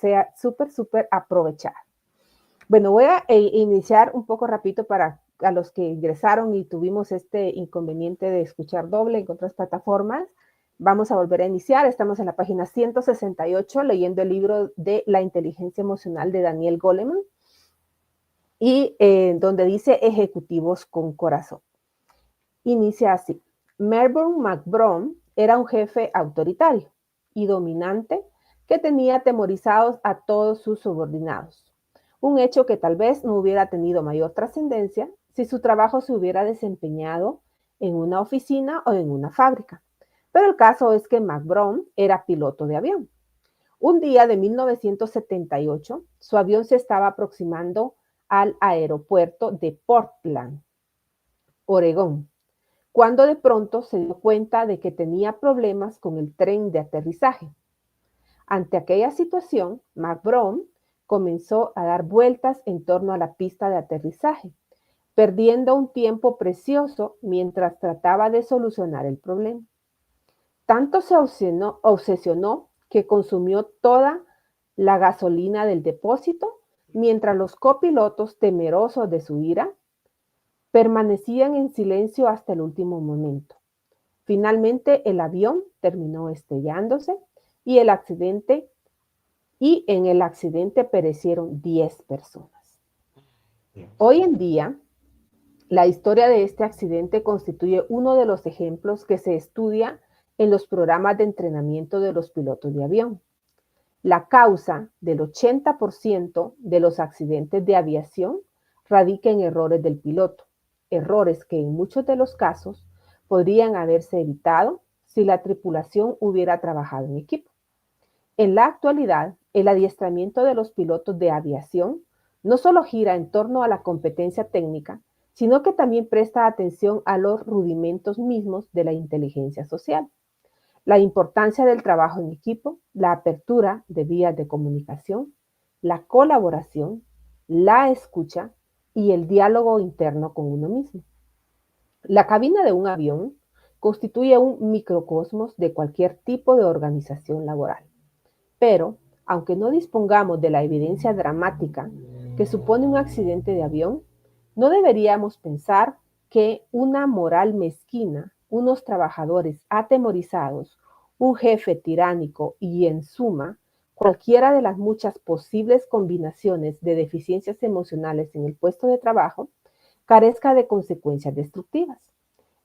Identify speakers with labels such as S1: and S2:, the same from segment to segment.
S1: sea súper aprovechada. Bueno, voy a iniciar un poco rapidito para a los que ingresaron y tuvimos este inconveniente de escuchar doble en otras plataformas. Vamos a volver a iniciar. Estamos en la página 168 leyendo el libro de La inteligencia emocional de Daniel Goleman y donde dice ejecutivos con corazón. Inicia así. Melbourne McBrone era un jefe autoritario y dominante que tenía atemorizados a todos sus subordinados. Un hecho que tal vez no hubiera tenido mayor trascendencia si su trabajo se hubiera desempeñado en una oficina o en una fábrica. Pero el caso es que McBrone era piloto de avión. Un día de 1978, su avión se estaba aproximando al aeropuerto de Portland, Oregón, cuando de pronto se dio cuenta de que tenía problemas con el tren de aterrizaje. Ante aquella situación, McBrone comenzó a dar vueltas en torno a la pista de aterrizaje, perdiendo un tiempo precioso mientras trataba de solucionar el problema. Tanto se obsesionó que consumió toda la gasolina del depósito, mientras los copilotos, temerosos de su ira, permanecían en silencio hasta el último momento. Finalmente, el avión terminó estrellándose y en el accidente perecieron 10 personas. Hoy en día, la historia de este accidente constituye uno de los ejemplos que se estudia en los programas de entrenamiento de los pilotos de avión. La causa del 80% de los accidentes de aviación radica en errores del piloto, errores que en muchos de los casos podrían haberse evitado si la tripulación hubiera trabajado en equipo. En la actualidad, el adiestramiento de los pilotos de aviación no solo gira en torno a la competencia técnica, sino que también presta atención a los rudimentos mismos de la inteligencia social. La importancia del trabajo en equipo, la apertura de vías de comunicación, la colaboración, la escucha y el diálogo interno con uno mismo. La cabina de un avión constituye un microcosmos de cualquier tipo de organización laboral. Pero, aunque no dispongamos de la evidencia dramática que supone un accidente de avión, no deberíamos pensar que una moral mezquina, unos trabajadores atemorizados, un jefe tiránico y, en suma, cualquiera de las muchas posibles combinaciones de deficiencias emocionales en el puesto de trabajo, carezca de consecuencias destructivas.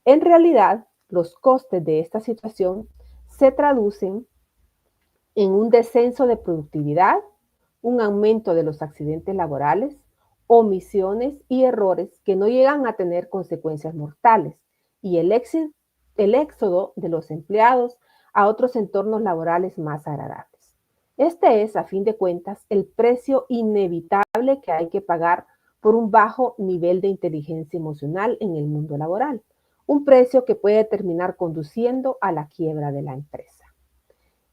S1: En realidad, los costes de esta situación se traducen en un descenso de productividad, un aumento de los accidentes laborales, omisiones y errores que no llegan a tener consecuencias mortales y el éxodo de los empleados a otros entornos laborales más agradables. Este es, a fin de cuentas, el precio inevitable que hay que pagar por un bajo nivel de inteligencia emocional en el mundo laboral, un precio que puede terminar conduciendo a la quiebra de la empresa.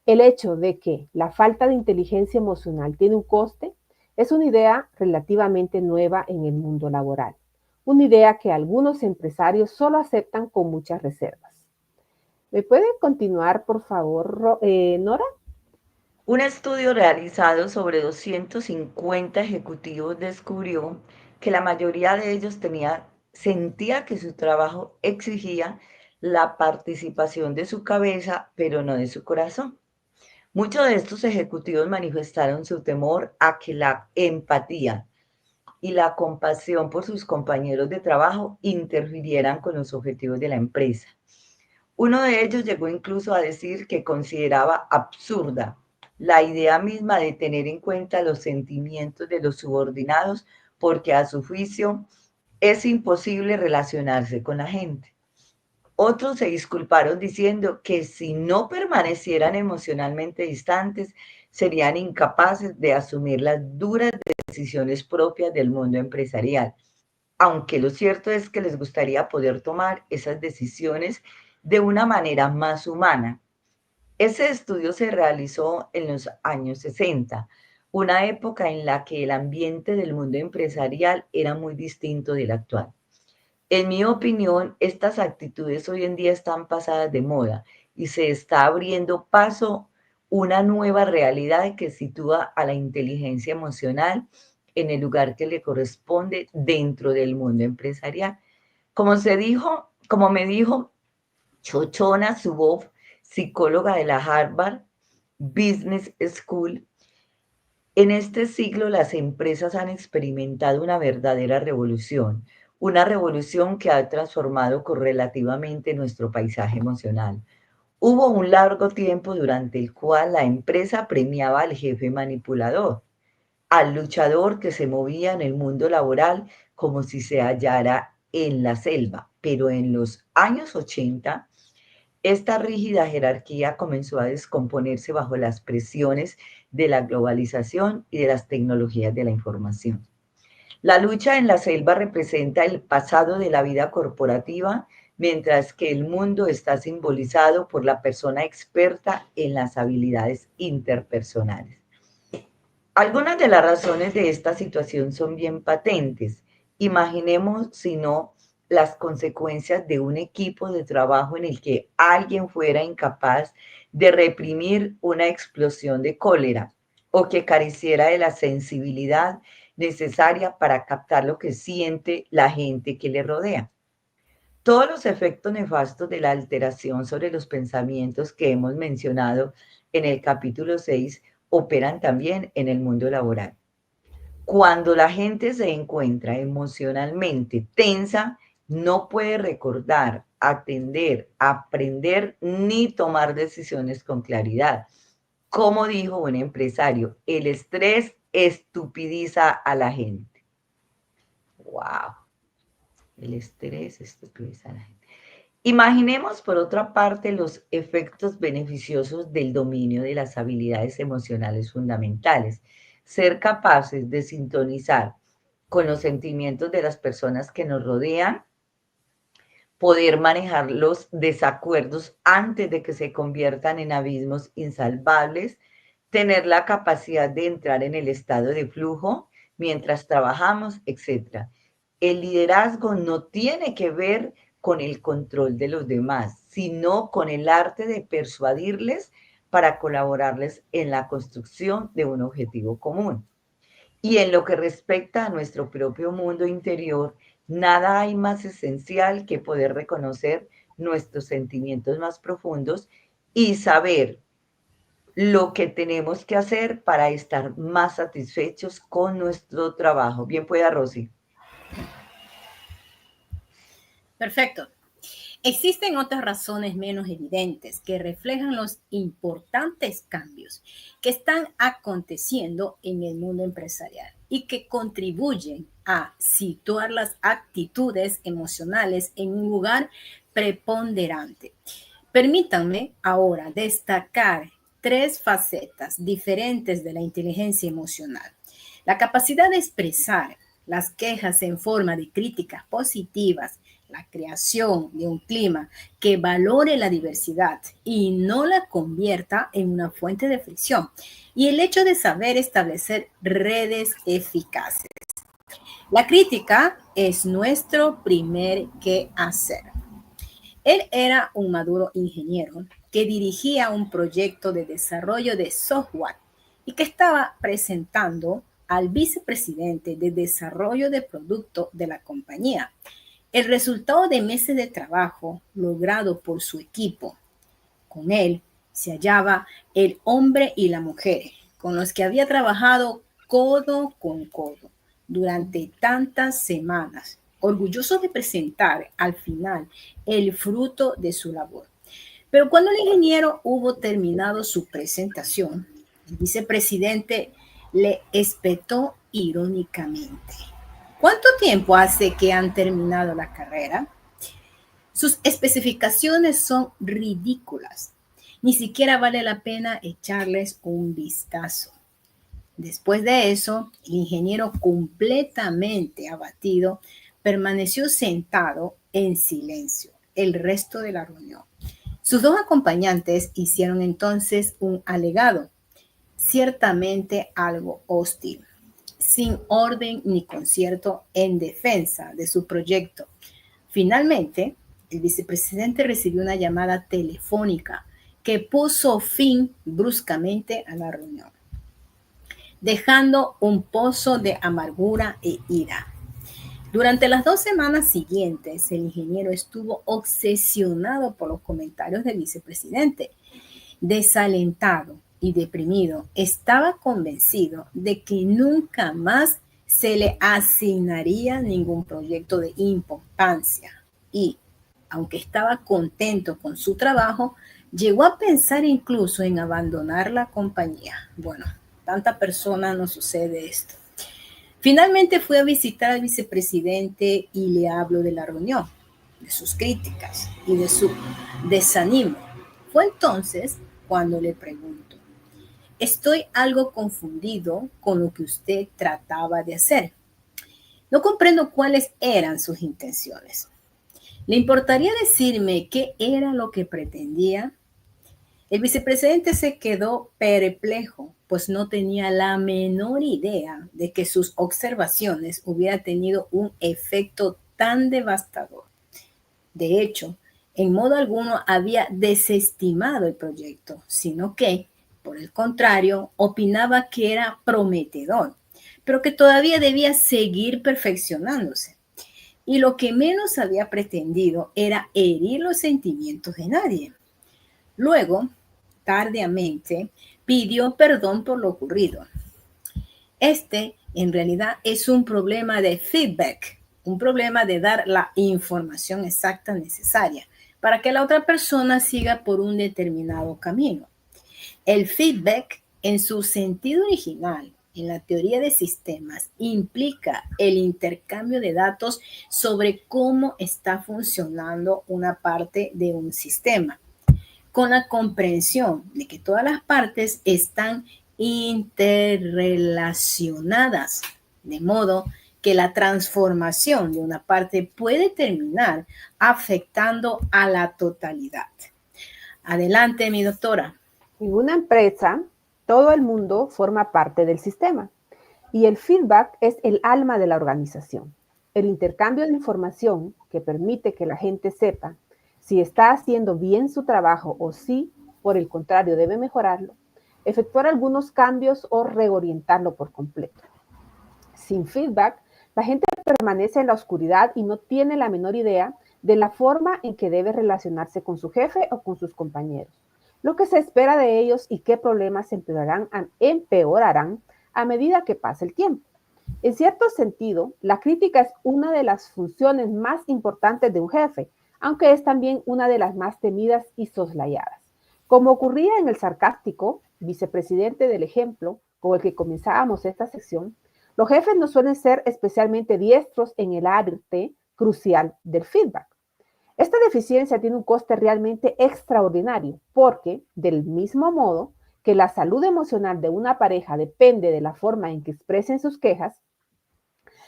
S1: El hecho de que la falta de inteligencia emocional tiene un coste es una idea relativamente nueva en el mundo laboral, una idea que algunos empresarios solo aceptan con muchas reservas. ¿Me puede continuar, por favor, Nora?
S2: Un estudio realizado sobre 250 ejecutivos descubrió que la mayoría de ellos sentía que su trabajo exigía la participación de su cabeza, pero no de su corazón. Muchos de estos ejecutivos manifestaron su temor a que la empatía y la compasión por sus compañeros de trabajo interfirieran con los objetivos de la empresa. Uno de ellos llegó incluso a decir que consideraba absurda la idea misma de tener en cuenta los sentimientos de los subordinados porque a su juicio es imposible relacionarse con la gente. Otros se disculparon diciendo que si no permanecieran emocionalmente distantes, serían incapaces de asumir las duras decisiones propias del mundo empresarial, aunque lo cierto es que les gustaría poder tomar esas decisiones de una manera más humana. Ese estudio se realizó en los años 60, una época en la que el ambiente del mundo empresarial era muy distinto del actual. En mi opinión, estas actitudes hoy en día están pasadas de moda y se está abriendo paso una nueva realidad que sitúa a la inteligencia emocional en el lugar que le corresponde dentro del mundo empresarial. Como me dijo Shoshana Zuboff, psicóloga de la Harvard Business School, en este siglo las empresas han experimentado una verdadera revolución, una revolución que ha transformado correlativamente nuestro paisaje emocional. Hubo un largo tiempo durante el cual la empresa premiaba al jefe manipulador, al luchador que se movía en el mundo laboral como si se hallara en la selva. Pero en los años 80, esta rígida jerarquía comenzó a descomponerse bajo las presiones de la globalización y de las tecnologías de la información. La lucha en la selva representa el pasado de la vida corporativa, mientras que el mundo está simbolizado por la persona experta en las habilidades interpersonales. Algunas de las razones de esta situación son bien patentes. Imaginemos, si no, las consecuencias de un equipo de trabajo en el que alguien fuera incapaz de reprimir una explosión de cólera o que careciera de la sensibilidad necesaria para captar lo que siente la gente que le rodea. Todos los efectos nefastos de la alteración sobre los pensamientos que hemos mencionado en el capítulo 6 operan también en el mundo laboral. Cuando la gente se encuentra emocionalmente tensa, no puede recordar, atender, aprender ni tomar decisiones con claridad. Como dijo un empresario, el estrés estupidiza a la gente. ¡Wow! El estrés estupidiza a la gente. Imaginemos, por otra parte, los efectos beneficiosos del dominio de las habilidades emocionales fundamentales. Ser capaces de sintonizar con los sentimientos de las personas que nos rodean, poder manejar los desacuerdos antes de que se conviertan en abismos insalvables, tener la capacidad de entrar en el estado de flujo mientras trabajamos, etc. El liderazgo no tiene que ver con el control de los demás, sino con el arte de persuadirles para colaborarles en la construcción de un objetivo común. Y en lo que respecta a nuestro propio mundo interior, nada hay más esencial que poder reconocer nuestros sentimientos más profundos y saber lo que tenemos que hacer para estar más satisfechos con nuestro trabajo. Bien pueda, Rosy.
S3: Perfecto. Existen otras razones menos evidentes que reflejan los importantes cambios que están aconteciendo en el mundo empresarial y que contribuyen a situar las actitudes emocionales en un lugar preponderante. Permítanme ahora destacar tres facetas diferentes de la inteligencia emocional. La capacidad de expresar las quejas en forma de críticas positivas, la creación de un clima que valore la diversidad y no la convierta en una fuente de fricción, y el hecho de saber establecer redes eficaces. La crítica es nuestro primer quehacer. Él era un maduro ingeniero que dirigía un proyecto de desarrollo de software y que estaba presentando al vicepresidente de desarrollo de producto de la compañía el resultado de meses de trabajo logrado por su equipo. Con él se hallaba el hombre y la mujer, con los que había trabajado codo con codo durante tantas semanas, orgulloso de presentar al final el fruto de su labor. Pero cuando el ingeniero hubo terminado su presentación, el vicepresidente le espetó irónicamente: ¿cuánto tiempo hace que han terminado la carrera? Sus especificaciones son ridículas. Ni siquiera vale la pena echarles un vistazo. Después de eso, el ingeniero, completamente abatido, permaneció sentado en silencio el resto de la reunión. Sus dos acompañantes hicieron entonces un alegato, ciertamente algo hostil, sin orden ni concierto, en defensa de su proyecto. Finalmente, el vicepresidente recibió una llamada telefónica que puso fin bruscamente a la reunión, dejando un pozo de amargura e ira. Durante las 2 semanas siguientes, el ingeniero estuvo obsesionado por los comentarios del vicepresidente. Desalentado y deprimido, estaba convencido de que nunca más se le asignaría ningún proyecto de importancia y, aunque estaba contento con su trabajo, llegó a pensar incluso en abandonar la compañía. Bueno, tanta persona no sucede esto. Finalmente fui a visitar al vicepresidente y le hablo de la reunión, de sus críticas y de su desánimo. Fue entonces cuando le pregunto, estoy algo confundido con lo que usted trataba de hacer. No comprendo cuáles eran sus intenciones. ¿Le importaría decirme qué era lo que pretendía? El vicepresidente se quedó perplejo, pues no tenía la menor idea de que sus observaciones hubieran tenido un efecto tan devastador. De hecho, en modo alguno había desestimado el proyecto, sino que, por el contrario, opinaba que era prometedor, pero que todavía debía seguir perfeccionándose. Y lo que menos había pretendido era herir los sentimientos de nadie. Luego, tardíamente, pidió perdón por lo ocurrido. Este, en realidad, es un problema de feedback, un problema de dar la información exacta necesaria para que la otra persona siga por un determinado camino. El feedback, en su sentido original, en la teoría de sistemas, implica el intercambio de datos sobre cómo está funcionando una parte de un sistema, con la comprensión de que todas las partes están interrelacionadas, de modo que la transformación de una parte puede terminar afectando a la totalidad. Adelante, mi doctora.
S1: En una empresa, todo el mundo forma parte del sistema y el feedback es el alma de la organización. El intercambio de información que permite que la gente sepa si está haciendo bien su trabajo o si, por el contrario, debe mejorarlo, efectuar algunos cambios o reorientarlo por completo. Sin feedback, la gente permanece en la oscuridad y no tiene la menor idea de la forma en que debe relacionarse con su jefe o con sus compañeros, lo que se espera de ellos y qué problemas empeorarán a medida que pase el tiempo. En cierto sentido, la crítica es una de las funciones más importantes de un jefe, aunque es también una de las más temidas y soslayadas. Como ocurría en el sarcástico vicepresidente del ejemplo con el que comenzábamos esta sección, los jefes no suelen ser especialmente diestros en el arte crucial del feedback. Esta deficiencia tiene un coste realmente extraordinario porque, del mismo modo que la salud emocional de una pareja depende de la forma en que expresen sus quejas,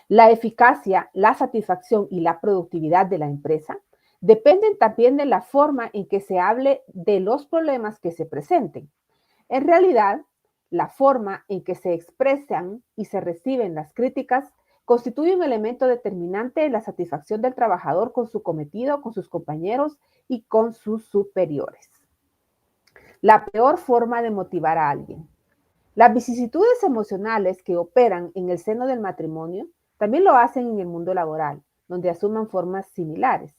S1: la eficacia, la satisfacción y la productividad de la empresa dependen también de la forma en que se hable de los problemas que se presenten. En realidad, la forma en que se expresan y se reciben las críticas constituye un elemento determinante en la satisfacción del trabajador con su cometido, con sus compañeros y con sus superiores. La peor forma de motivar a alguien. Las vicisitudes emocionales que operan en el seno del matrimonio también lo hacen en el mundo laboral, donde asuman formas similares.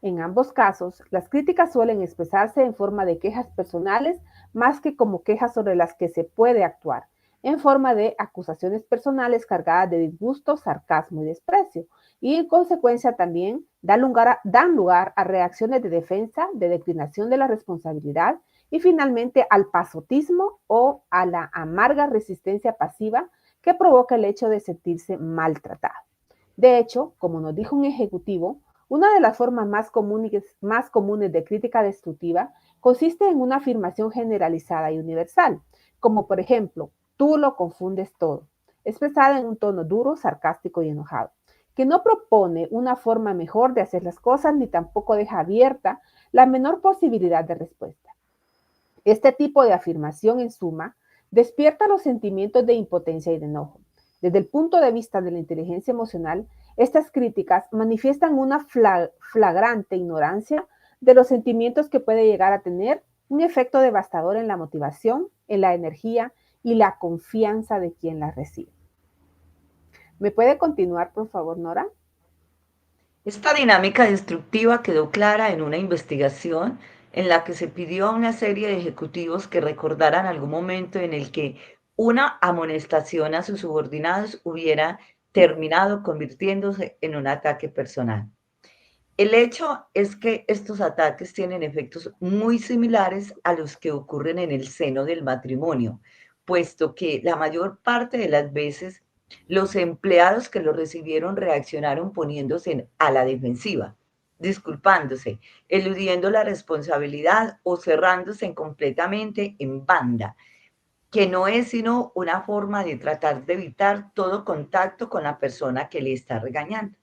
S1: En ambos casos, las críticas suelen expresarse en forma de quejas personales más que como quejas sobre las que se puede actuar, en forma de acusaciones personales cargadas de disgusto, sarcasmo y desprecio, y en consecuencia también dan lugar a reacciones de defensa, de declinación de la responsabilidad y finalmente al pasotismo o a la amarga resistencia pasiva que provoca el hecho de sentirse maltratado. De hecho, como nos dijo un ejecutivo, una de las formas más comunes de crítica destructiva consiste en una afirmación generalizada y universal, como por ejemplo, tú lo confundes todo, expresada en un tono duro, sarcástico y enojado, que no propone una forma mejor de hacer las cosas ni tampoco deja abierta la menor posibilidad de respuesta. Este tipo de afirmación, en suma, despierta los sentimientos de impotencia y de enojo. Desde el punto de vista de la inteligencia emocional, estas críticas manifiestan una flagrante ignorancia de los sentimientos que puede llegar a tener un efecto devastador en la motivación, en la energía y la confianza de quien la recibe. ¿Me puede continuar, por favor, Nora?
S2: Esta dinámica destructiva quedó clara en una investigación en la que se pidió a una serie de ejecutivos que recordaran algún momento en el que una amonestación a sus subordinados hubiera terminado convirtiéndose en un ataque personal. El hecho es que estos ataques tienen efectos muy similares a los que ocurren en el seno del matrimonio, puesto que la mayor parte de las veces los empleados que lo recibieron reaccionaron poniéndose a la defensiva, disculpándose, eludiendo la responsabilidad o cerrándose completamente en banda, que no es sino una forma de tratar de evitar todo contacto con la persona que le está regañando.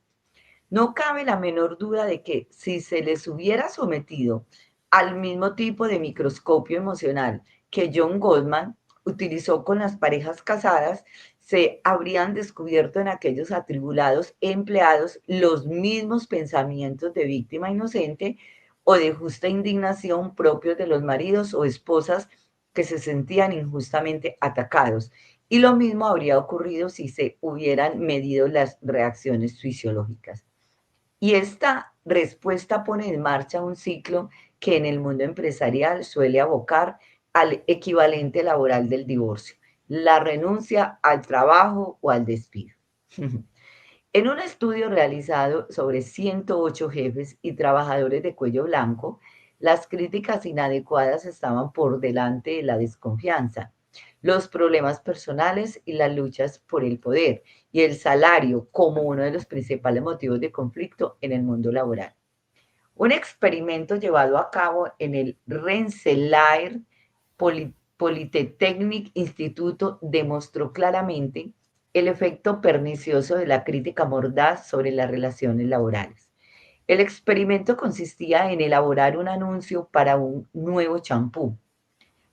S2: No cabe la menor duda de que si se les hubiera sometido al mismo tipo de microscopio emocional que John Gottman utilizó con las parejas casadas, se habrían descubierto en aquellos atribulados empleados los mismos pensamientos de víctima inocente o de justa indignación propios de los maridos o esposas que se sentían injustamente atacados. Y lo mismo habría ocurrido si se hubieran medido las reacciones fisiológicas. Y esta respuesta pone en marcha un ciclo que en el mundo empresarial suele abocar al equivalente laboral del divorcio, la renuncia al trabajo o al despido. En un estudio realizado sobre 108 jefes y trabajadores de cuello blanco, las críticas inadecuadas estaban por delante de la desconfianza, los problemas personales y las luchas por el poder, y el salario como uno de los principales motivos de conflicto en el mundo laboral. Un experimento llevado a cabo en el Rensselaer Polytechnic Instituto demostró claramente el efecto pernicioso de la crítica mordaz sobre las relaciones laborales. El experimento consistía en elaborar un anuncio para un nuevo champú,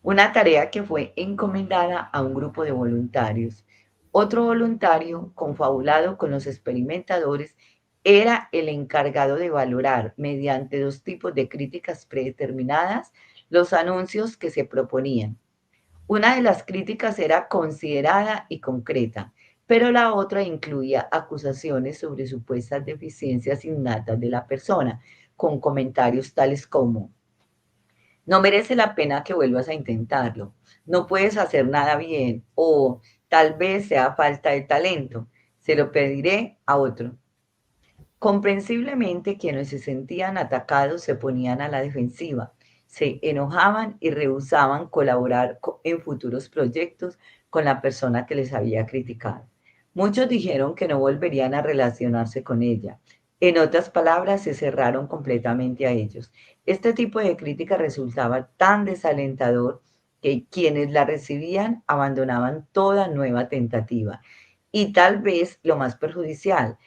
S2: una tarea que fue encomendada a un grupo de voluntarios. Otro voluntario, confabulado con los experimentadores, era el encargado de valorar, mediante dos tipos de críticas predeterminadas, los anuncios que se proponían. Una de las críticas era considerada y concreta, pero la otra incluía acusaciones sobre supuestas deficiencias innatas de la persona, con comentarios tales como: no merece la pena que vuelvas a intentarlo, no puedes hacer nada bien, o tal vez sea falta de talento, se lo pediré a otro. Comprensiblemente, quienes se sentían atacados se ponían a la defensiva, se enojaban y rehusaban colaborar en futuros proyectos con la persona que les había criticado. Muchos dijeron que no volverían a relacionarse con ella. En otras palabras, se cerraron completamente a ellos. Este tipo de crítica resultaba tan desalentador que quienes la recibían abandonaban toda nueva tentativa. Y tal vez lo más perjudicial,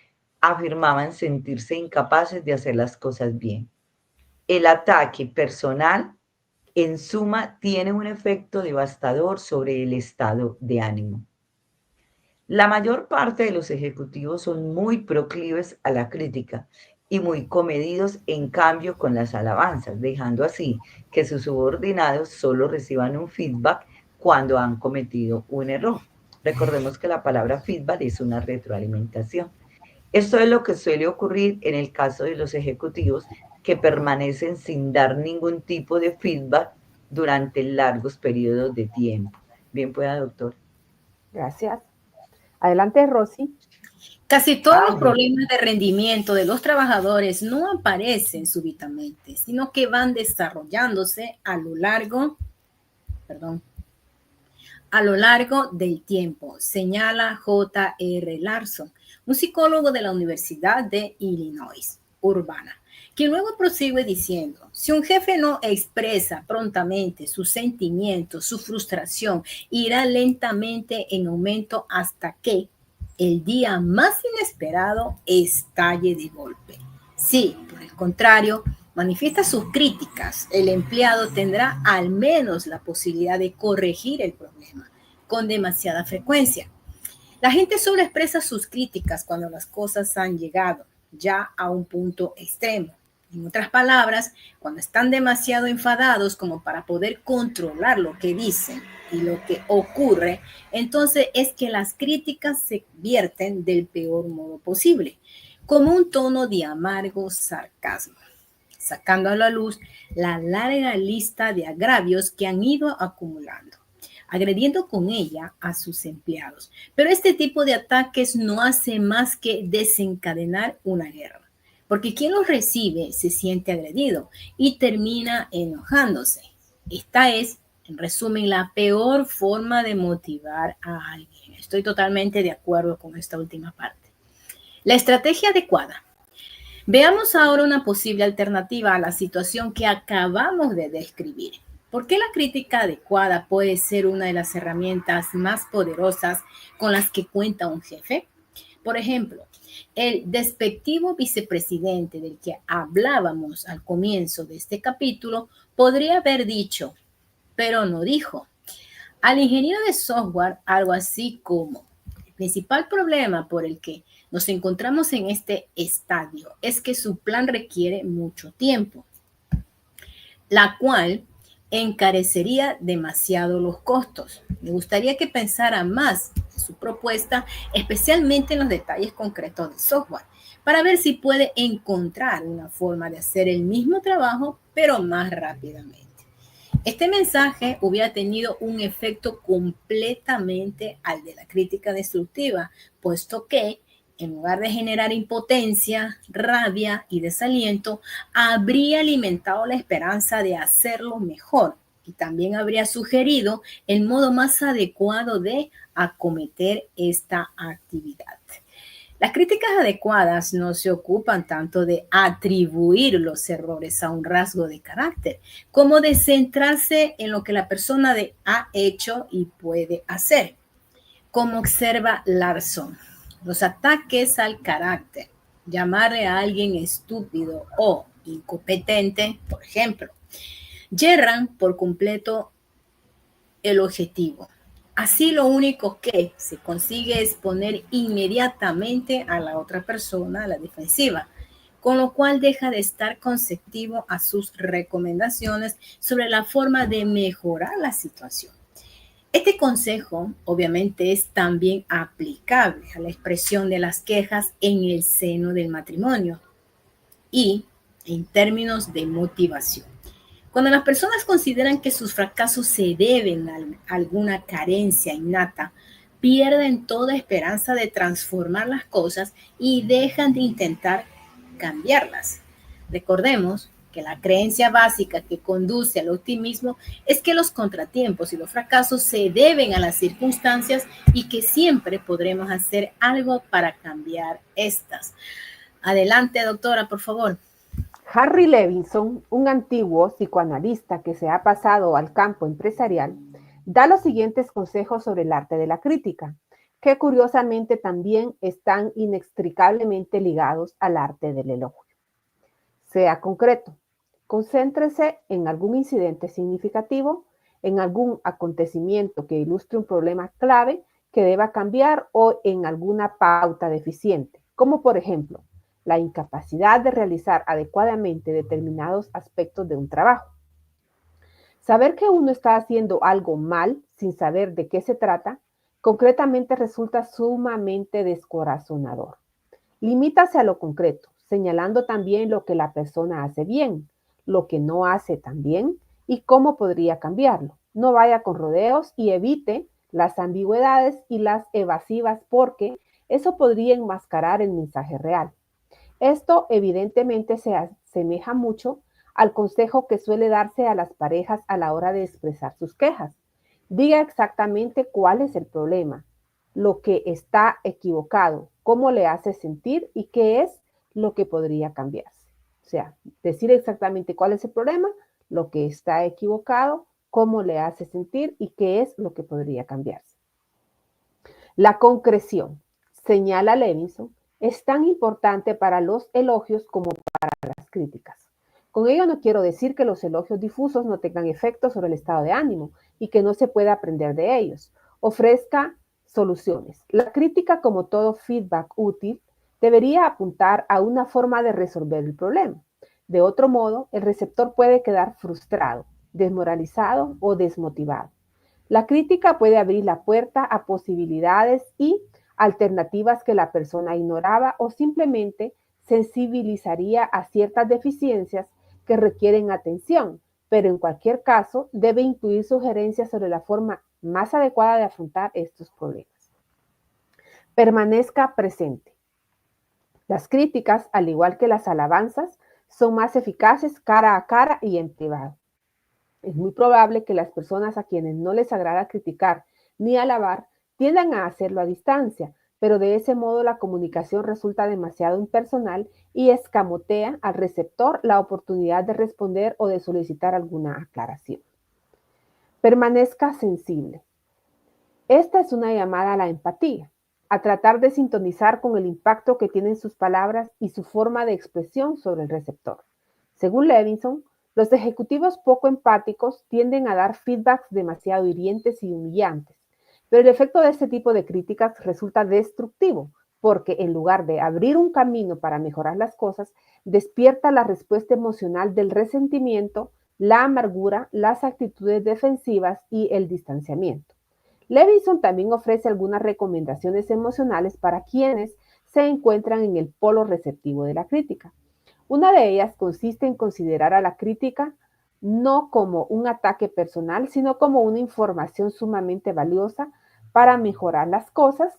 S2: afirmaban sentirse incapaces de hacer las cosas bien. El ataque personal, en suma, tiene un efecto devastador sobre el estado de ánimo. La mayor parte de los ejecutivos son muy proclives a la crítica y muy comedidos en cambio con las alabanzas, dejando así que sus subordinados solo reciban un feedback cuando han cometido un error. Recordemos que la palabra feedback es una retroalimentación. Esto es lo que suele ocurrir en el caso de los ejecutivos que permanecen sin dar ningún tipo de feedback durante largos periodos de tiempo. Bien pueda, doctor.
S1: Gracias. Adelante, Rosy.
S3: Casi todos los problemas de rendimiento de los trabajadores no aparecen súbitamente, sino que van desarrollándose a lo largo del tiempo, señala J.R. Larson, un psicólogo de la Universidad de Illinois, Urbana, quien luego prosigue diciendo: si un jefe no expresa prontamente sus sentimientos, su frustración irá lentamente en aumento hasta que el día más inesperado estalle de golpe. Si, por el contrario, manifiesta sus críticas, el empleado tendrá al menos la posibilidad de corregir el problema con demasiada frecuencia. La gente solo expresa sus críticas cuando las cosas han llegado ya a un punto extremo. En otras palabras, cuando están demasiado enfadados como para poder controlar lo que dicen y lo que ocurre, entonces es que las críticas se vierten del peor modo posible, como un tono de amargo sarcasmo, sacando a la luz la larga lista de agravios que han ido acumulando, agrediendo con ella a sus empleados. Pero este tipo de ataques no hace más que desencadenar una guerra, porque quien los recibe se siente agredido y termina enojándose. Esta es, en resumen, la peor forma de motivar a alguien. Estoy totalmente de acuerdo con esta última parte. La estrategia adecuada. Veamos ahora una posible alternativa a la situación que acabamos de describir. ¿Por qué la crítica adecuada puede ser una de las herramientas más poderosas con las que cuenta un jefe? Por ejemplo, el despectivo vicepresidente del que hablábamos al comienzo de este capítulo podría haber dicho, pero no dijo, al ingeniero de software algo así como: el principal problema por el que nos encontramos en este estadio es que su plan requiere mucho tiempo, la cual encarecería demasiado los costos. Me gustaría que pensara más en su propuesta, especialmente en los detalles concretos del software, para ver si puede encontrar una forma de hacer el mismo trabajo, pero más rápidamente. Este mensaje hubiera tenido un efecto completamente al de la crítica destructiva, puesto que, en lugar de generar impotencia, rabia y desaliento, habría alimentado la esperanza de hacerlo mejor y también habría sugerido el modo más adecuado de acometer esta actividad. Las críticas adecuadas no se ocupan tanto de atribuir los errores a un rasgo de carácter, como de centrarse en lo que la persona ha hecho y puede hacer. Como observa Larson, los ataques al carácter, llamarle a alguien estúpido o incompetente, por ejemplo, yerran por completo el objetivo. Así lo único que se consigue es poner inmediatamente a la otra persona a la defensiva, con lo cual deja de estar conceptivo a sus recomendaciones sobre la forma de mejorar la situación. Este consejo obviamente es también aplicable a la expresión de las quejas en el seno del matrimonio y en términos de motivación. Cuando las personas consideran que sus fracasos se deben a alguna carencia innata, pierden toda esperanza de transformar las cosas y dejan de intentar cambiarlas. Recordemos que la creencia básica que conduce al optimismo es que los contratiempos y los fracasos se deben a las circunstancias y que siempre podremos hacer algo para cambiar estas. Adelante, doctora, por favor.
S1: Harry Levinson, un antiguo psicoanalista que se ha pasado al campo empresarial, da los siguientes consejos sobre el arte de la crítica, que curiosamente también están inextricablemente ligados al arte del elogio. Sea concreto, concéntrese en algún incidente significativo, en algún acontecimiento que ilustre un problema clave que deba cambiar o en alguna pauta deficiente, como por ejemplo, la incapacidad de realizar adecuadamente determinados aspectos de un trabajo. Saber que uno está haciendo algo mal sin saber de qué se trata, concretamente resulta sumamente descorazonador. Limítase a lo concreto, señalando también lo que la persona hace bien, lo que no hace tan bien y cómo podría cambiarlo. No vaya con rodeos y evite las ambigüedades y las evasivas porque eso podría enmascarar el mensaje real. Esto evidentemente se asemeja mucho al consejo que suele darse a las parejas a la hora de expresar sus quejas. Diga exactamente cuál es el problema, lo que está equivocado, cómo le hace sentir y qué es lo que podría cambiarse. O sea, decir exactamente cuál es el problema, lo que está equivocado, cómo le hace sentir y qué es lo que podría cambiarse. La concreción, señala Levinson, es tan importante para los elogios como para las críticas. Con ello no quiero decir que los elogios difusos no tengan efecto sobre el estado de ánimo y que no se pueda aprender de ellos. Ofrezca soluciones. La crítica, como todo feedback útil, debería apuntar a una forma de resolver el problema. De otro modo, el receptor puede quedar frustrado, desmoralizado o desmotivado. La crítica puede abrir la puerta a posibilidades y alternativas que la persona ignoraba o simplemente sensibilizaría a ciertas deficiencias que requieren atención, pero en cualquier caso debe incluir sugerencias sobre la forma más adecuada de afrontar estos problemas. Permanezca presente. Las críticas, al igual que las alabanzas, son más eficaces cara a cara y en privado. Es muy probable que las personas a quienes no les agrada criticar ni alabar tiendan a hacerlo a distancia, pero de ese modo la comunicación resulta demasiado impersonal y escamotea al receptor la oportunidad de responder o de solicitar alguna aclaración. Permanezca sensible. Esta es una llamada a la empatía, a tratar de sintonizar con el impacto que tienen sus palabras y su forma de expresión sobre el receptor. Según Levinson, los ejecutivos poco empáticos tienden a dar feedbacks demasiado hirientes y humillantes, pero el efecto de este tipo de críticas resulta destructivo, porque en lugar de abrir un camino para mejorar las cosas, despierta la respuesta emocional del resentimiento, la amargura, las actitudes defensivas y el distanciamiento. Levinson también ofrece algunas recomendaciones emocionales para quienes se encuentran en el polo receptivo de la crítica. Una de ellas consiste en considerar a la crítica no como un ataque personal, sino como una información sumamente valiosa para mejorar las cosas.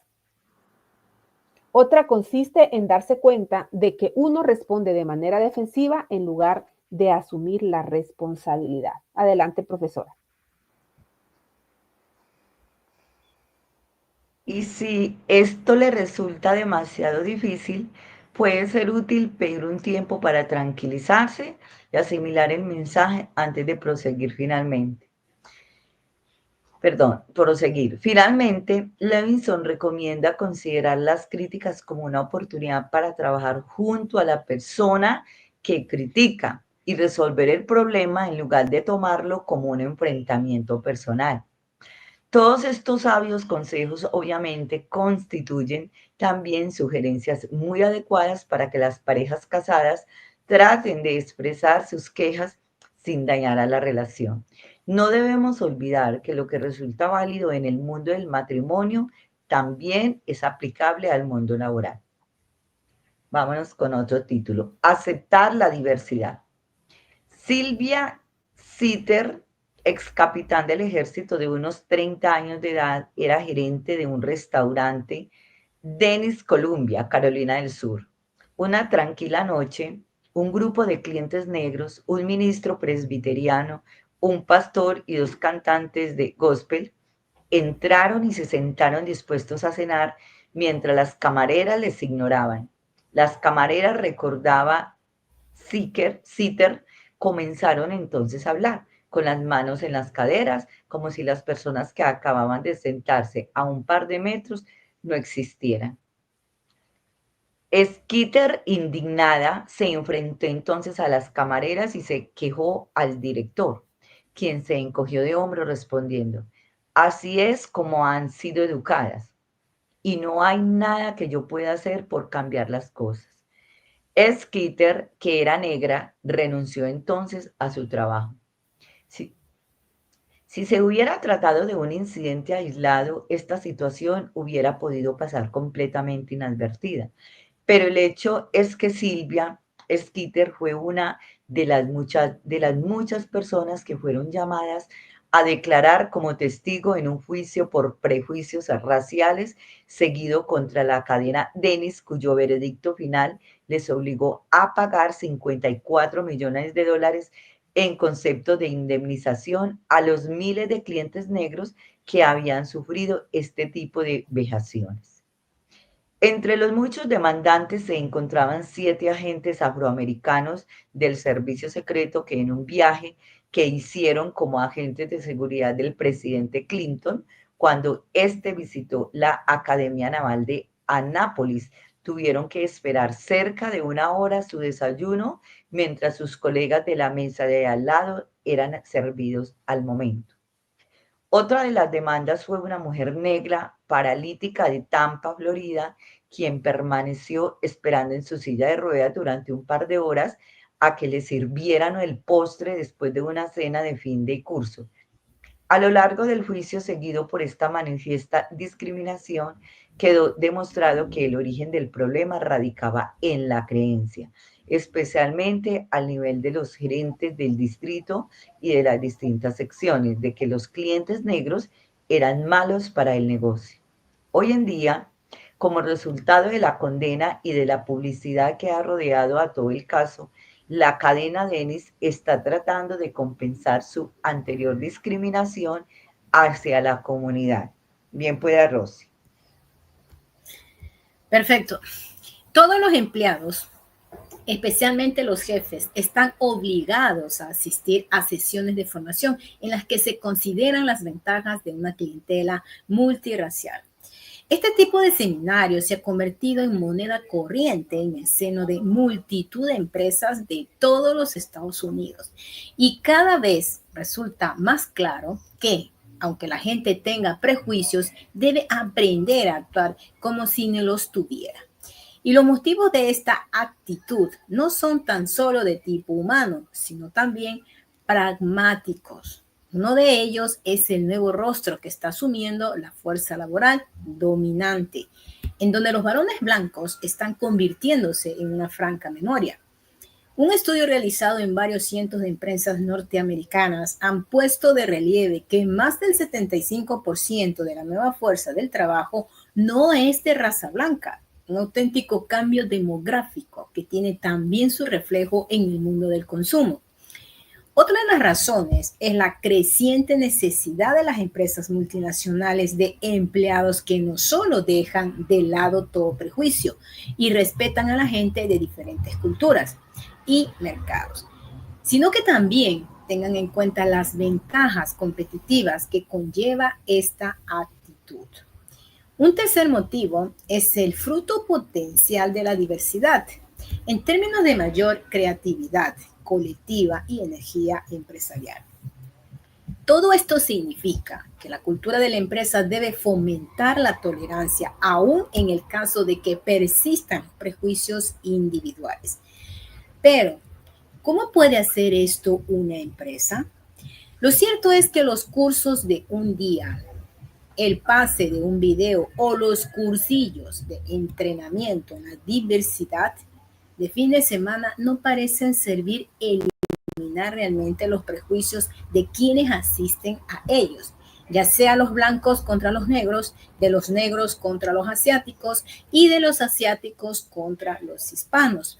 S1: Otra consiste en darse cuenta de que uno responde de manera defensiva en lugar de asumir la responsabilidad. Adelante, profesora.
S2: Y si esto le resulta demasiado difícil, puede ser útil pedir un tiempo para tranquilizarse y asimilar el mensaje antes de proseguir finalmente. Proseguir. Finalmente, Levinson recomienda considerar las críticas como una oportunidad para trabajar junto a la persona que critica y resolver el problema en lugar de tomarlo como un enfrentamiento personal. Todos estos sabios consejos obviamente constituyen también sugerencias muy adecuadas para que las parejas casadas traten de expresar sus quejas sin dañar a la relación. No debemos olvidar que lo que resulta válido en el mundo del matrimonio también es aplicable al mundo laboral. Vámonos con otro título. Aceptar la diversidad. Silvia Sitter, ex capitán del ejército de unos 30 años de edad, era gerente de un restaurante Dennis, Columbia, Carolina del Sur. Una tranquila noche, un grupo de clientes negros, un ministro presbiteriano, un pastor y dos cantantes de gospel entraron y se sentaron dispuestos a cenar mientras las camareras les ignoraban. Las camareras, recordaba Sitter, comenzaron entonces a hablar con las manos en las caderas, como si las personas que acababan de sentarse a un par de metros no existieran. Skitter, indignada, se enfrentó entonces a las camareras y se quejó al director, quien se encogió de hombros respondiendo: así es como han sido educadas y no hay nada que yo pueda hacer por cambiar las cosas. Skitter, que era negra, renunció entonces a su trabajo. Si se hubiera tratado de un incidente aislado, esta situación hubiera podido pasar completamente inadvertida. Pero el hecho es que Silvia Skitter fue una de las muchas personas que fueron llamadas a declarar como testigo en un juicio por prejuicios raciales seguido contra la cadena Dennis, cuyo veredicto final les obligó a pagar $54 millones en concepto de indemnización a los miles de clientes negros que habían sufrido este tipo de vejaciones. Entre los muchos demandantes se encontraban 7 agentes afroamericanos del servicio secreto que en un viaje que hicieron como agentes de seguridad del presidente Clinton, cuando éste visitó la Academia Naval de Annapolis, tuvieron que esperar cerca de 1 hora su desayuno mientras sus colegas de la mesa de al lado eran servidos al momento. Otra de las demandas fue una mujer negra paralítica de Tampa, Florida, quien permaneció esperando en su silla de ruedas durante un par de horas a que le sirvieran el postre después de una cena de fin de curso. A lo largo del juicio seguido por esta manifiesta discriminación, quedó demostrado que el origen del problema radicaba en la creencia, especialmente al nivel de los gerentes del distrito y de las distintas secciones, de que los clientes negros eran malos para el negocio. Hoy en día, como resultado de la condena y de la publicidad que ha rodeado a todo el caso, la cadena Dennis está tratando de compensar su anterior discriminación hacia la comunidad. Bien pueda, Rosy.
S3: Perfecto. Todos los empleados, especialmente los jefes, están obligados a asistir a sesiones de formación en las que se consideran las ventajas de una clientela multirracial. Este tipo de seminario se ha convertido en moneda corriente en el seno de multitud de empresas de todos los Estados Unidos y cada vez resulta más claro que, aunque la gente tenga prejuicios, debe aprender a actuar como si no los tuviera. Y los motivos de esta actitud no son tan solo de tipo humano, sino también pragmáticos. Uno de ellos es el nuevo rostro que está asumiendo la fuerza laboral dominante, en donde los varones blancos están convirtiéndose en una franca minoría. Un estudio realizado en varios cientos de empresas norteamericanas han puesto de relieve que más del 75% de la nueva fuerza del trabajo no es de raza blanca, un auténtico cambio demográfico que tiene también su reflejo en el mundo del consumo. Otra de las razones es la creciente necesidad de las empresas multinacionales de empleados que no solo dejan de lado todo prejuicio y respetan a la gente de diferentes culturas y mercados, sino que también tengan en cuenta las ventajas competitivas que conlleva esta actitud. Un tercer motivo es el fruto potencial de la diversidad en términos de mayor creatividad colectiva y energía empresarial. Todo esto significa que la cultura de la empresa debe fomentar la tolerancia, aún en el caso de que persistan prejuicios individuales. Pero, ¿cómo puede hacer esto una empresa? Lo cierto es que los cursos de un día, el pase de un video o los cursillos de entrenamiento en la diversidad de fin de semana no parecen servir eliminar realmente los prejuicios de quienes asisten a ellos, ya sea los blancos contra los negros, de los negros contra los asiáticos y de los asiáticos contra los hispanos.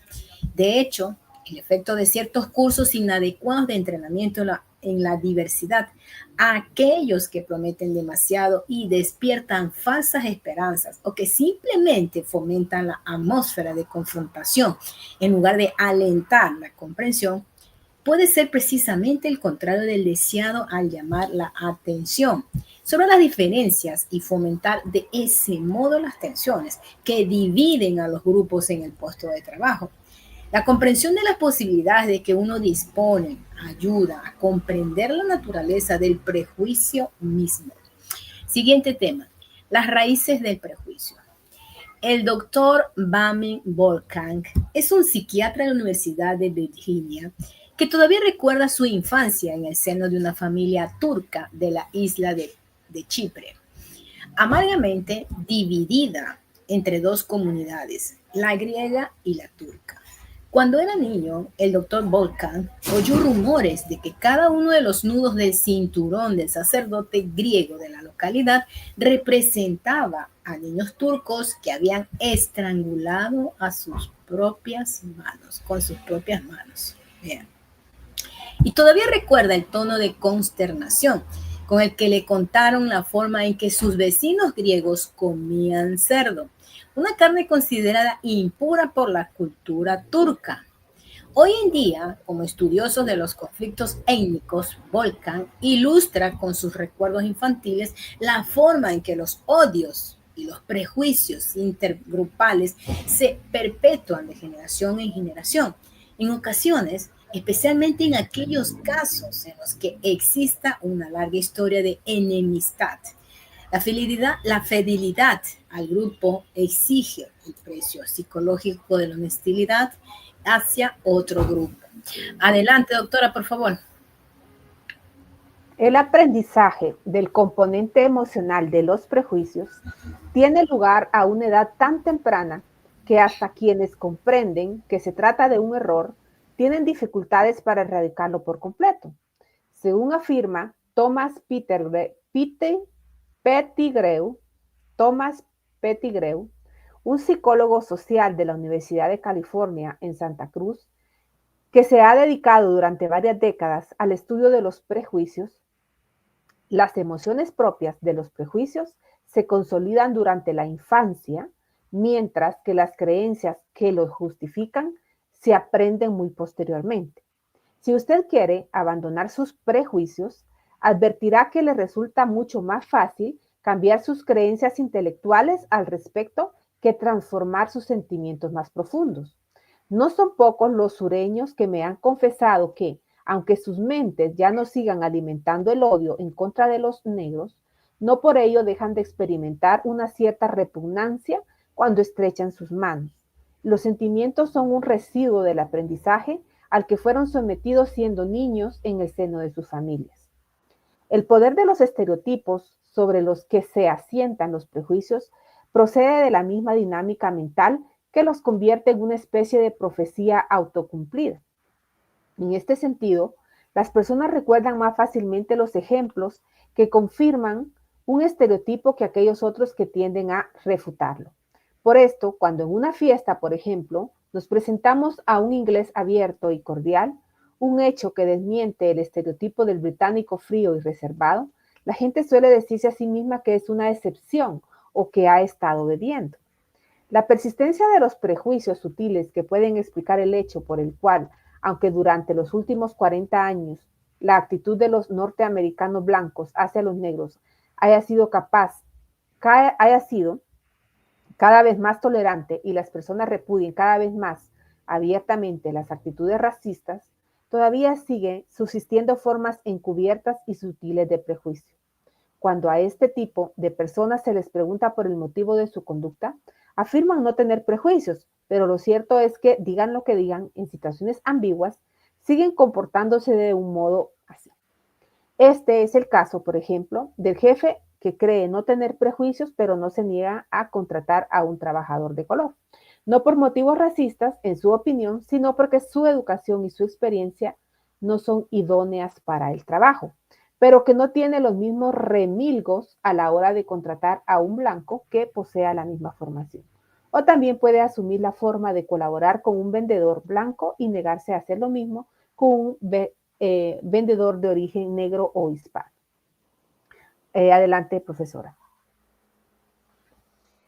S3: De hecho, el efecto de ciertos cursos inadecuados de entrenamiento en la diversidad a aquellos que prometen demasiado y despiertan falsas esperanzas o que simplemente fomentan la atmósfera de confrontación en lugar de alentar la comprensión, puede ser precisamente el contrario del deseado al llamar la atención sobre las diferencias y fomentar de ese modo las tensiones que dividen a los grupos en el puesto de trabajo. La comprensión de las posibilidades de que uno dispone ayuda a comprender la naturaleza del prejuicio mismo. Siguiente tema, las raíces del prejuicio. El doctor Bami Volkank es un psiquiatra de la Universidad de Virginia que todavía recuerda su infancia en el seno de una familia turca de la isla de Chipre, amargamente dividida entre dos comunidades, la griega y la turca. Cuando era niño, el doctor Volkank oyó rumores de que cada uno de los nudos del cinturón del sacerdote griego de la localidad representaba a niños turcos que habían estrangulado a sus propias manos, con sus propias manos. Bien. Y todavía recuerda el tono de consternación con el que le contaron la forma en que sus vecinos griegos comían cerdo, una carne considerada impura por la cultura turca. Hoy en día, como estudioso de los conflictos étnicos, Volkank ilustra con sus recuerdos infantiles la forma en que los odios y los prejuicios intergrupales se perpetúan de generación en generación. En ocasiones, especialmente en aquellos casos en los que exista una larga historia de enemistad. La fidelidad al grupo exige el precio psicológico de la honestidad hacia otro grupo. Adelante, doctora, por favor.
S1: El aprendizaje del componente emocional de los prejuicios tiene lugar a una edad tan temprana que hasta quienes comprenden que se trata de un error tienen dificultades para erradicarlo por completo. Según afirma Thomas Pettigrew, un psicólogo social de la Universidad de California en Santa Cruz, que se ha dedicado durante varias décadas al estudio de los prejuicios, las emociones propias de los prejuicios se consolidan durante la infancia, mientras que las creencias que los justifican se aprenden muy posteriormente. Si usted quiere abandonar sus prejuicios, advertirá que le resulta mucho más fácil cambiar sus creencias intelectuales al respecto que transformar sus sentimientos más profundos. No son pocos los sureños que me han confesado que, aunque sus mentes ya no sigan alimentando el odio en contra de los negros, no por ello dejan de experimentar una cierta repugnancia cuando estrechan sus manos. Los sentimientos son un residuo del aprendizaje al que fueron sometidos siendo niños en el seno de sus familias. El poder de los estereotipos sobre los que se asientan los prejuicios procede de la misma dinámica mental que los convierte en una especie de profecía autocumplida. En este sentido, las personas recuerdan más fácilmente los ejemplos que confirman un estereotipo que aquellos otros que tienden a refutarlo. Por esto, cuando en una fiesta, por ejemplo, nos presentamos a un inglés abierto y cordial, un hecho que desmiente el estereotipo del británico frío y reservado, la gente suele decirse a sí misma que es una excepción o que ha estado bebiendo. La persistencia de los prejuicios sutiles que pueden explicar el hecho por el cual, aunque durante los últimos 40 años la actitud de los norteamericanos blancos hacia los negros haya sido cada vez más tolerante y las personas repudien cada vez más abiertamente las actitudes racistas, todavía siguen subsistiendo formas encubiertas y sutiles de prejuicio. Cuando a este tipo de personas se les pregunta por el motivo de su conducta, afirman no tener prejuicios, pero lo cierto es que, digan lo que digan, en situaciones ambiguas, siguen comportándose de un modo así. Este es el caso, por ejemplo, del jefe que cree no tener prejuicios, pero no se niega a contratar a un trabajador de color. No por motivos racistas, en su opinión, sino porque su educación y su experiencia no son idóneas para el trabajo, pero que no tiene los mismos remilgos a la hora de contratar a un blanco que posea la misma formación. O también puede asumir la forma de colaborar con un vendedor blanco y negarse a hacer lo mismo con un vendedor de origen negro o hispano. Adelante, profesora.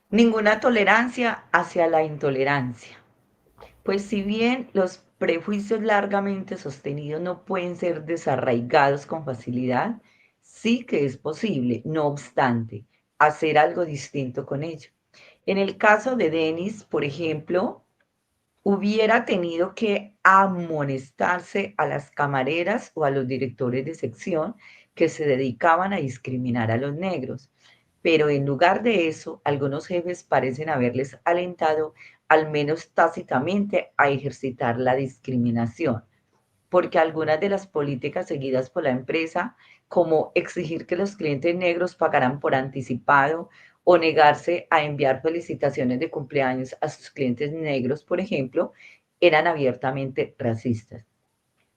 S2: Ninguna tolerancia hacia la intolerancia. Pues si bien los prejuicios largamente sostenidos no pueden ser desarraigados con facilidad, sí que es posible, no obstante, hacer algo distinto con ello. En el caso de Dennis, por ejemplo, hubiera tenido que amonestarse a las camareras o a los directores de sección que se dedicaban a discriminar a los negros. Pero en lugar de eso, algunos jefes parecen haberles alentado, al menos tácitamente, a ejercitar la discriminación, porque algunas de las políticas seguidas por la empresa, como exigir que los clientes negros pagaran por anticipado o negarse a enviar felicitaciones de cumpleaños a sus clientes negros, por ejemplo, eran abiertamente racistas.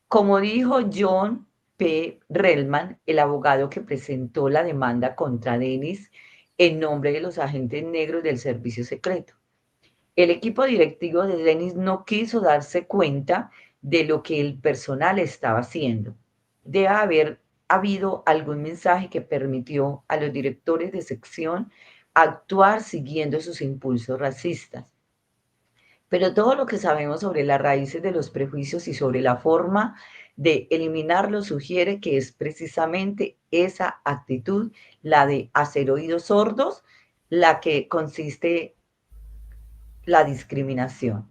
S2: Como dijo John P. Relman, el abogado que presentó la demanda contra Dennis en nombre de los agentes negros del servicio secreto, el equipo directivo de Dennis no quiso darse cuenta de lo que el personal estaba haciendo. Debe haber habido algún mensaje que permitió a los directores de sección actuar siguiendo sus impulsos racistas. Pero todo lo que sabemos sobre las raíces de los prejuicios y sobre la forma de eliminarlos sugiere que es precisamente esa actitud, la de hacer oídos sordos, la que consiste la discriminación.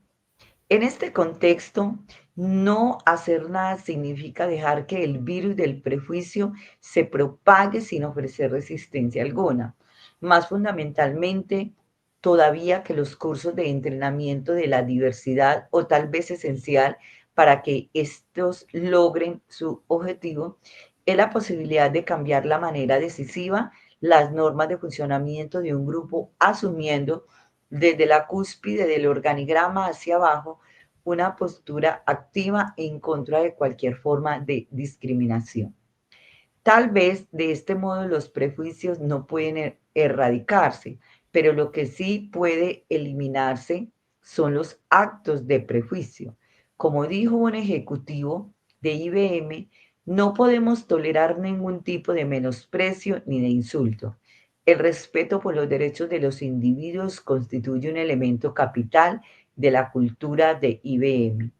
S2: En este contexto, no hacer nada significa dejar que el virus del prejuicio se propague sin ofrecer resistencia alguna. Más fundamentalmente, todavía que los cursos de entrenamiento de la diversidad, o tal vez esencial para que estos logren su objetivo es la posibilidad de cambiar la manera decisiva las normas de funcionamiento de un grupo, asumiendo desde la cúspide del organigrama hacia abajo una postura activa en contra de cualquier forma de discriminación. Tal vez de este modo los prejuicios no pueden erradicarse, pero lo que sí puede eliminarse son los actos de prejuicio. Como dijo un ejecutivo de IBM, no podemos tolerar ningún tipo de menosprecio ni de insulto. El respeto por los derechos de los individuos constituye un elemento capital de la cultura de IBM.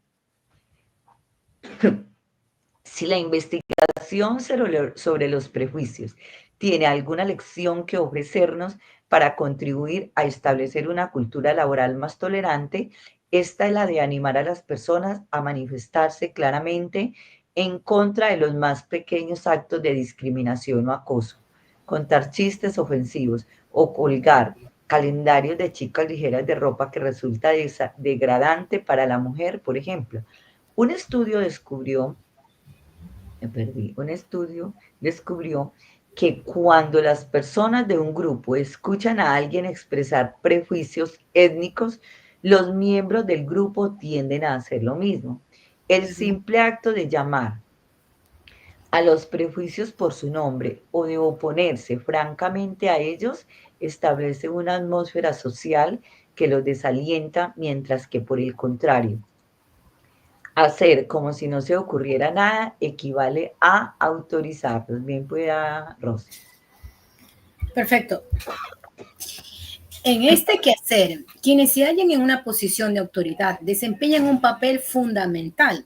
S2: Si la investigación sobre los prejuicios tiene alguna lección que ofrecernos para contribuir a establecer una cultura laboral más tolerante, esta es la de animar a las personas a manifestarse claramente en contra de los más pequeños actos de discriminación o acoso, contar chistes ofensivos o colgar calendarios de chicas ligeras de ropa que resulta degradante para la mujer, por ejemplo. Un estudio descubrió que cuando las personas de un grupo escuchan a alguien expresar prejuicios étnicos, los miembros del grupo tienden a hacer lo mismo. El simple acto de llamar a los prejuicios por su nombre o de oponerse francamente a ellos establece una atmósfera social que los desalienta, mientras que por el contrario, hacer como si no se ocurriera nada equivale a autorizarlos. Bien pueda, Rosy.
S3: Perfecto. En este quehacer, quienes se hallan en una posición de autoridad desempeñan un papel fundamental,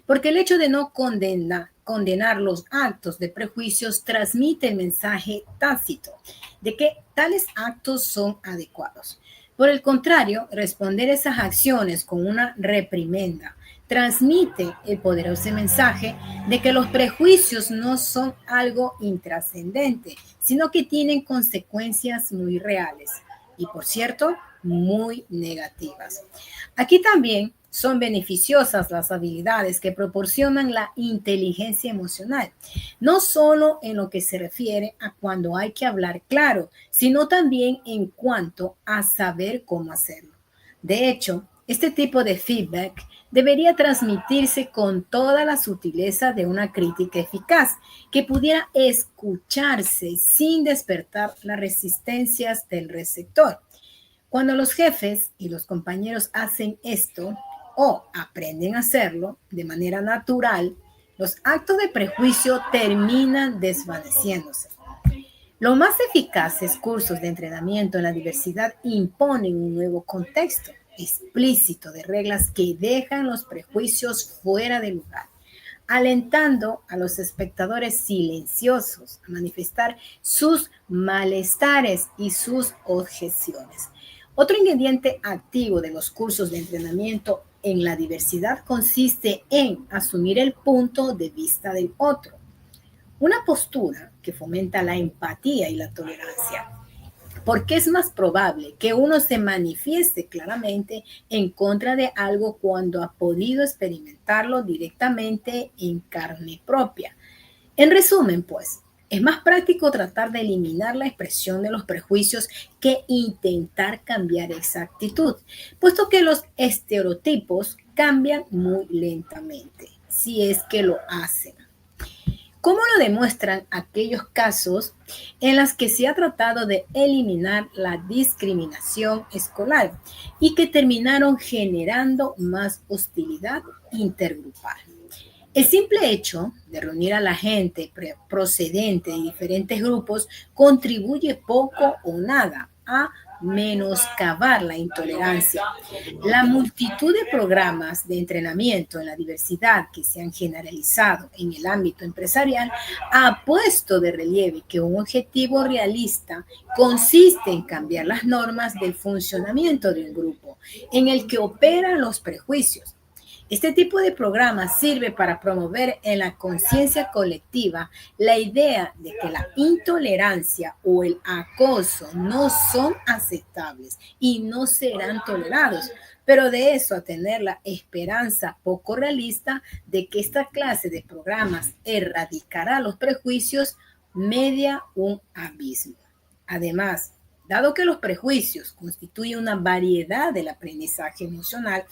S3: porque el hecho de no condenar los actos de prejuicios transmite el mensaje tácito de que tales actos son adecuados. Por el contrario, responder esas acciones con una reprimenda transmite el poderoso mensaje de que los prejuicios no son algo intrascendente, sino que tienen consecuencias muy reales y, por cierto, muy negativas. Aquí también son beneficiosas las habilidades que proporcionan la inteligencia emocional, no solo en lo que se refiere a cuando hay que hablar claro, sino también en cuanto a saber cómo hacerlo. De hecho, este tipo de feedback debería transmitirse con toda la sutileza de una crítica eficaz que pudiera escucharse sin despertar las resistencias del receptor. Cuando los jefes y los compañeros hacen esto o aprenden a hacerlo de manera natural, los actos de prejuicio terminan desvaneciéndose. Los más eficaces cursos de entrenamiento en la diversidad imponen un nuevo contexto explícito de reglas que dejan los prejuicios fuera de lugar, alentando a los espectadores silenciosos a manifestar sus malestares y sus objeciones. Otro ingrediente activo de los cursos de entrenamiento en la diversidad consiste en asumir el punto de vista del otro, una postura que fomenta la empatía y la tolerancia, porque es más probable que uno se manifieste claramente en contra de algo cuando ha podido experimentarlo directamente en carne propia. En resumen, pues, es más práctico tratar de eliminar la expresión de los prejuicios que intentar cambiar esa actitud, puesto que los estereotipos cambian muy lentamente, si es que lo hacen. ¿Cómo lo demuestran aquellos casos en los que se ha tratado de eliminar la discriminación escolar y que terminaron generando más hostilidad intergrupal? El simple hecho de reunir a la gente procedente de diferentes grupos contribuye poco o nada a menoscabar la intolerancia. La multitud de programas de entrenamiento en la diversidad que se han generalizado en el ámbito empresarial ha puesto de relieve que un objetivo realista consiste en cambiar las normas del funcionamiento de un grupo en el que operan los prejuicios. Este tipo de programa sirve para promover en la conciencia colectiva la idea de que la intolerancia o el acoso no son aceptables y no serán tolerados, pero de eso a tener la esperanza poco realista de que esta clase de programas erradicará los prejuicios, media un abismo. Además, dado que los prejuicios constituyen una variedad del aprendizaje emocional,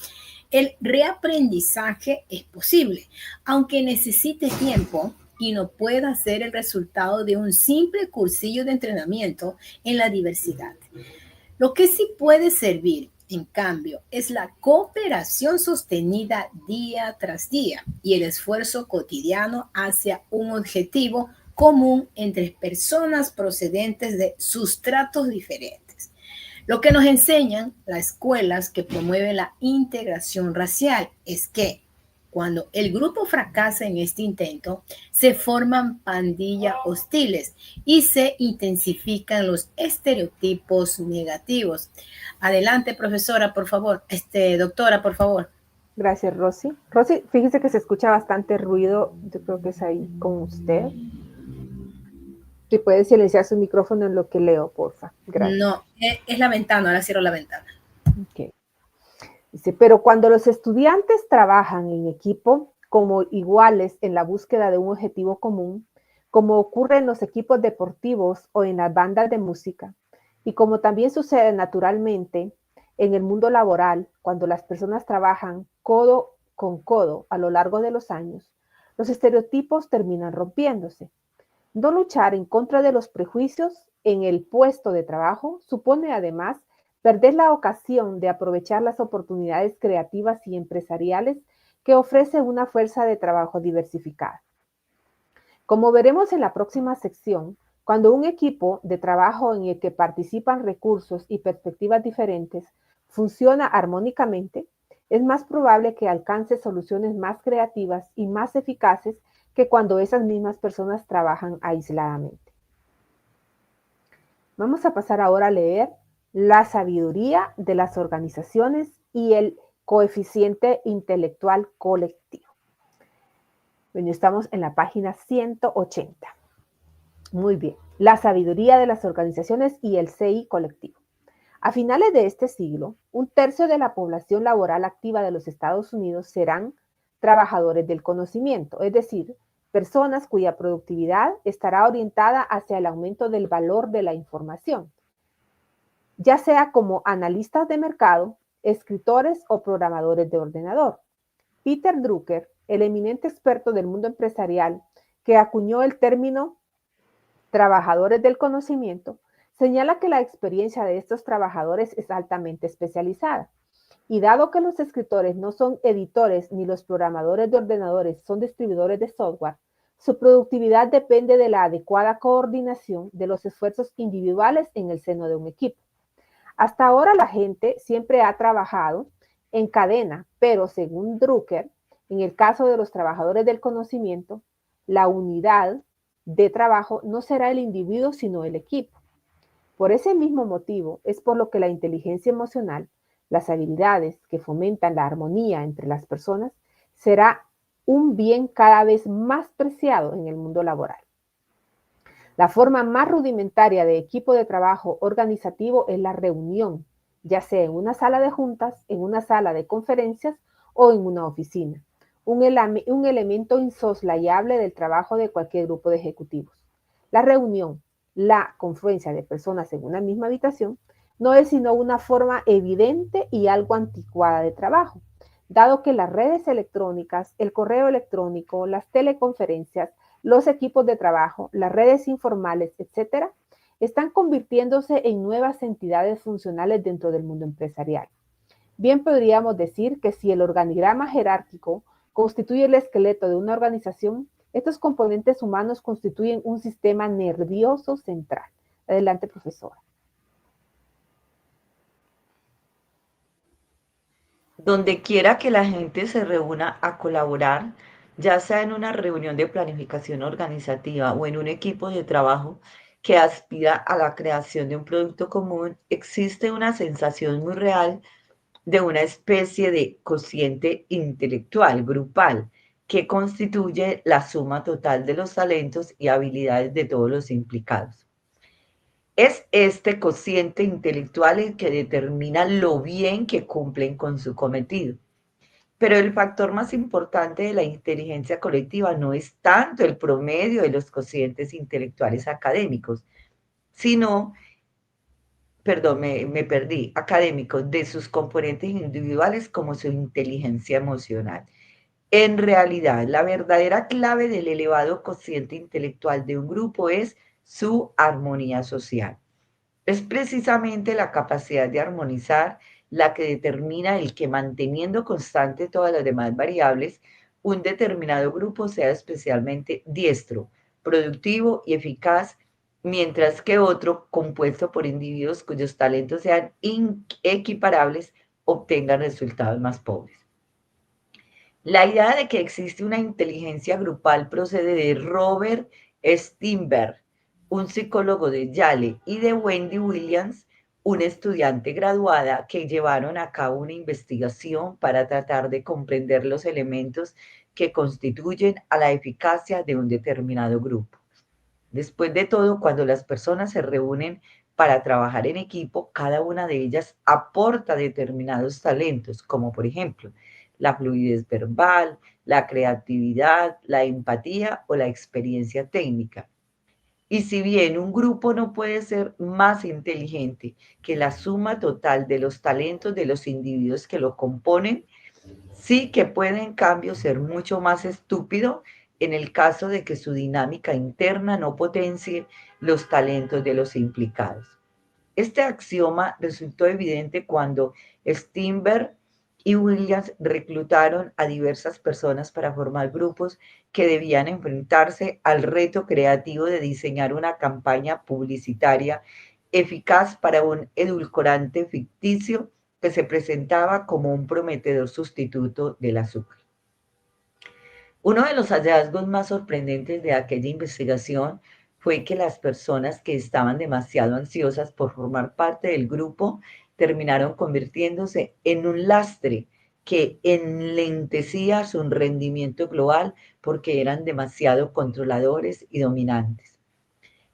S3: el reaprendizaje es posible, aunque necesite tiempo y no pueda ser el resultado de un simple cursillo de entrenamiento en la diversidad. Lo que sí puede servir, en cambio, es la cooperación sostenida día tras día y el esfuerzo cotidiano hacia un objetivo común entre personas procedentes de sustratos diferentes. Lo que nos enseñan las escuelas que promueven la integración racial es que cuando el grupo fracasa en este intento, se forman pandillas hostiles y se intensifican los estereotipos negativos. Adelante, profesora, por favor. Doctora, por favor.
S1: Gracias, Rosy. Rosy, fíjese que se escucha bastante ruido. Yo creo que es ahí con usted. Si puede silenciar su micrófono en lo que leo, porfa. Gracias.
S3: No, es la ventana, ahora cierro la ventana.
S1: Okay. Dice, pero cuando los estudiantes trabajan en equipo como iguales en la búsqueda de un objetivo común, como ocurre en los equipos deportivos o en las bandas de música, y como también sucede naturalmente en el mundo laboral, cuando las personas trabajan codo con codo a lo largo de los años, los estereotipos terminan rompiéndose. No luchar en contra de los prejuicios en el puesto de trabajo supone además perder la ocasión de aprovechar las oportunidades creativas y empresariales que ofrece una fuerza de trabajo diversificada. Como veremos en la próxima sección, cuando un equipo de trabajo en el que participan recursos y perspectivas diferentes funciona armónicamente, es más probable que alcance soluciones más creativas y más eficaces que cuando esas mismas personas trabajan aisladamente. Vamos a pasar ahora a leer la sabiduría de las organizaciones y el coeficiente intelectual colectivo. Bueno, estamos en la página 180. Muy bien, la sabiduría de las organizaciones y el CI colectivo. A finales de este siglo, 1/3 de la población laboral activa de los Estados Unidos serán trabajadores del conocimiento, es decir, personas cuya productividad estará orientada hacia el aumento del valor de la información, ya sea como analistas de mercado, escritores o programadores de ordenador. Peter Drucker, el eminente experto del mundo empresarial que acuñó el término trabajadores del conocimiento, señala que la experiencia de estos trabajadores es altamente especializada. Y dado que los escritores no son editores ni los programadores de ordenadores son distribuidores de software, su productividad depende de la adecuada coordinación de los esfuerzos individuales en el seno de un equipo. Hasta ahora la gente siempre ha trabajado en cadena, pero según Drucker, en el caso de los trabajadores del conocimiento, la unidad de trabajo no será el individuo, sino el equipo. Por ese mismo motivo es por lo que la inteligencia emocional, las habilidades que fomentan la armonía entre las personas, será un bien cada vez más preciado en el mundo laboral. La forma más rudimentaria de equipo de trabajo organizativo es la reunión, ya sea en una sala de juntas, en una sala de conferencias o en una oficina. Un elemento insoslayable del trabajo de cualquier grupo de ejecutivos. La reunión, la confluencia de personas en una misma habitación, no es sino una forma evidente y algo anticuada de trabajo, dado que las redes electrónicas, el correo electrónico, las teleconferencias, los equipos de trabajo, las redes informales, etcétera, están convirtiéndose en nuevas entidades funcionales dentro del mundo empresarial. Bien podríamos decir que si el organigrama jerárquico constituye el esqueleto de una organización, estos componentes humanos constituyen un sistema nervioso central. Adelante, profesora.
S2: Donde quiera que la gente se reúna a colaborar, ya sea en una reunión de planificación organizativa o en un equipo de trabajo que aspira a la creación de un producto común, existe una sensación muy real de una especie de cociente intelectual grupal que constituye la suma total de los talentos y habilidades de todos los implicados. Es este cociente intelectual el que determina lo bien que cumplen con su cometido. Pero el factor más importante de la inteligencia colectiva no es tanto el promedio de los cocientes intelectuales académicos, sino, perdón, me perdí, académicos, de sus componentes individuales como su inteligencia emocional. En realidad, la verdadera clave del elevado cociente intelectual de un grupo es su armonía social. Es precisamente la capacidad de armonizar la que determina el que, manteniendo constante todas las demás variables, un determinado grupo sea especialmente diestro, productivo y eficaz, mientras que otro, compuesto por individuos cuyos talentos sean equiparables, obtengan resultados más pobres. La idea de que existe una inteligencia grupal procede de Robert Steinberg, un psicólogo de Yale, y de Wendy Williams, una estudiante graduada, que llevaron a cabo una investigación para tratar de comprender los elementos que constituyen a la eficacia de un determinado grupo. Después de todo, cuando las personas se reúnen para trabajar en equipo, cada una de ellas aporta determinados talentos, como por ejemplo la fluidez verbal, la creatividad, la empatía o la experiencia técnica. Y si bien un grupo no puede ser más inteligente que la suma total de los talentos de los individuos que lo componen, sí que puede en cambio ser mucho más estúpido en el caso de que su dinámica interna no potencie los talentos de los implicados. Este axioma resultó evidente cuando Steinberg y Williams reclutaron a diversas personas para formar grupos que debían enfrentarse al reto creativo de diseñar una campaña publicitaria eficaz para un edulcorante ficticio que se presentaba como un prometedor sustituto del azúcar. Uno de los hallazgos más sorprendentes de aquella investigación fue que las personas que estaban demasiado ansiosas por formar parte del grupo terminaron convirtiéndose en un lastre que enlentecía su rendimiento global porque eran demasiado controladores y dominantes.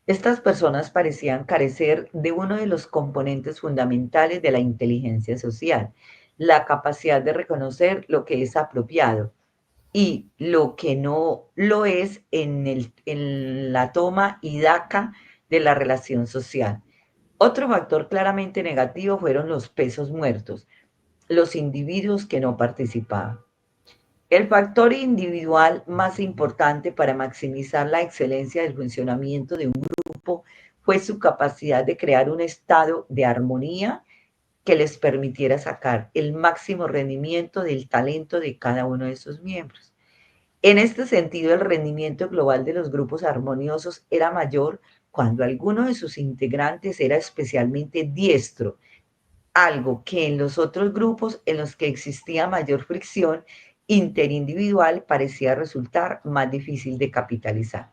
S2: Estas personas parecían carecer de uno de los componentes fundamentales de la inteligencia social, la capacidad de reconocer lo que es apropiado y lo que no lo es en la toma y daca de la relación social. Otro factor claramente negativo fueron los pesos muertos, los individuos que no participaban. El factor individual más importante para maximizar la excelencia del funcionamiento de un grupo fue su capacidad de crear un estado de armonía que les permitiera sacar el máximo rendimiento del talento de cada uno de sus miembros. En este sentido, el rendimiento global de los grupos armoniosos era mayor cuando alguno de sus integrantes era especialmente diestro, algo que en los otros grupos en los que existía mayor fricción interindividual parecía resultar más difícil de capitalizar.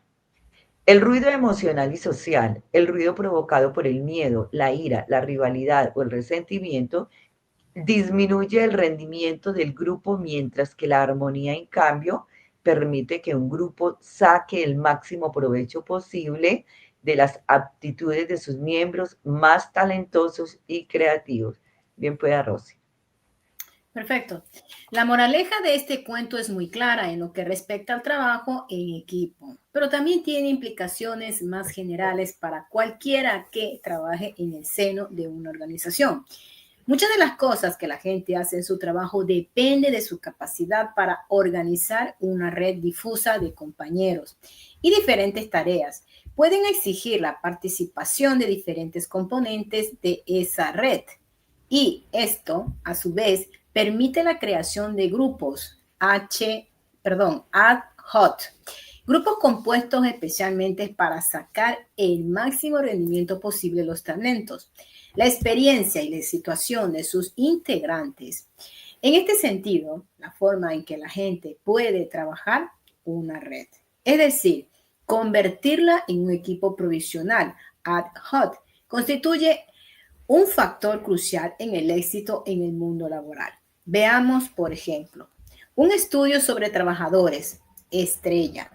S2: El ruido emocional y social, el ruido provocado por el miedo, la ira, la rivalidad o el resentimiento, disminuye el rendimiento del grupo, mientras que la armonía, en cambio, permite que un grupo saque el máximo provecho posible de las aptitudes de sus miembros más talentosos y creativos. Bien pueda, Rosy.
S3: Perfecto. La moraleja de este cuento es muy clara en lo que respecta al trabajo en equipo, pero también tiene implicaciones más generales para cualquiera que trabaje en el seno de una organización. Muchas de las cosas que la gente hace en su trabajo depende de su capacidad para organizar una red difusa de compañeros y diferentes tareas. Pueden exigir la participación de diferentes componentes de esa red. Y esto, a su vez, permite la creación de grupos ad hoc, grupos compuestos especialmente para sacar el máximo rendimiento posible de los talentos, la experiencia y la situación de sus integrantes. En este sentido, la forma en que la gente puede trabajar una red, es decir, convertirla en un equipo provisional ad hoc, constituye un factor crucial en el éxito en el mundo laboral. Veamos, por ejemplo, un estudio sobre trabajadores estrella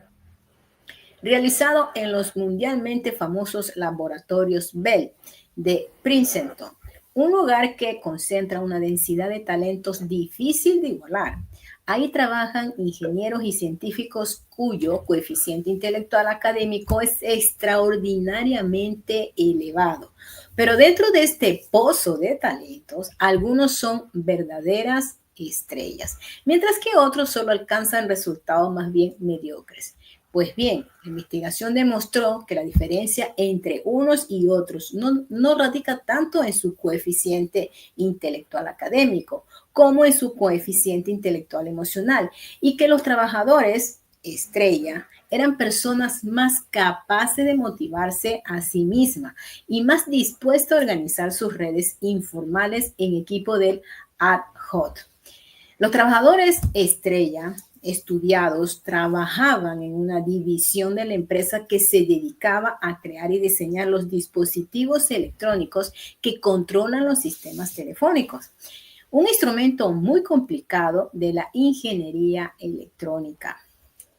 S3: realizado en los mundialmente famosos laboratorios Bell de Princeton, un lugar que concentra una densidad de talentos difícil de igualar. Ahí trabajan ingenieros y científicos cuyo coeficiente intelectual académico es extraordinariamente elevado. Pero dentro de este pozo de talentos, algunos son verdaderas estrellas, mientras que otros solo alcanzan resultados más bien mediocres. Pues bien, la investigación demostró que la diferencia entre unos y otros no radica tanto en su coeficiente intelectual académico como en su coeficiente intelectual emocional, y que los trabajadores estrella eran personas más capaces de motivarse a sí mismas y más dispuestas a organizar sus redes informales en equipo del ad hoc. Los trabajadores estrella estudiados trabajaban en una división de la empresa que se dedicaba a crear y diseñar los dispositivos electrónicos que controlan los sistemas telefónicos, un instrumento muy complicado de la ingeniería electrónica.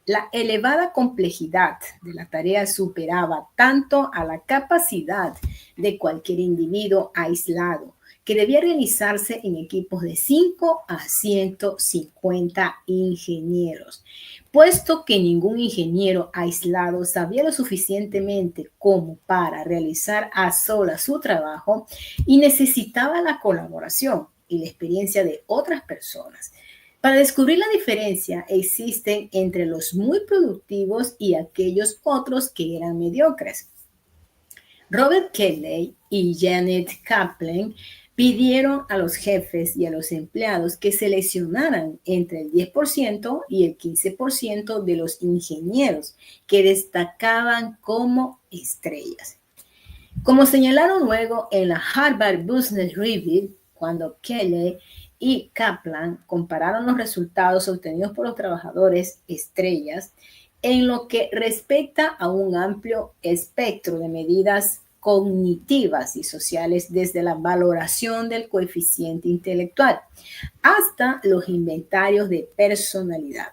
S3: La elevada complejidad de la tarea superaba tanto a la capacidad de cualquier individuo aislado, que debía realizarse en equipos de 5 a 150 ingenieros, puesto que ningún ingeniero aislado sabía lo suficientemente como para realizar a solas su trabajo y necesitaba la colaboración y la experiencia de otras personas. Para descubrir la diferencia existen entre los muy productivos y aquellos otros que eran mediocres. Robert Kelley y Janet Kaplan pidieron a los jefes y a los empleados que seleccionaran entre el 10% y el 15% de los ingenieros que destacaban como estrellas. Como señalaron luego en la Harvard Business Review, cuando Kelley y Kaplan compararon los resultados obtenidos por los trabajadores estrellas en lo que respecta a un amplio espectro de medidas cognitivas y sociales, desde la valoración del coeficiente intelectual hasta los inventarios de personalidad.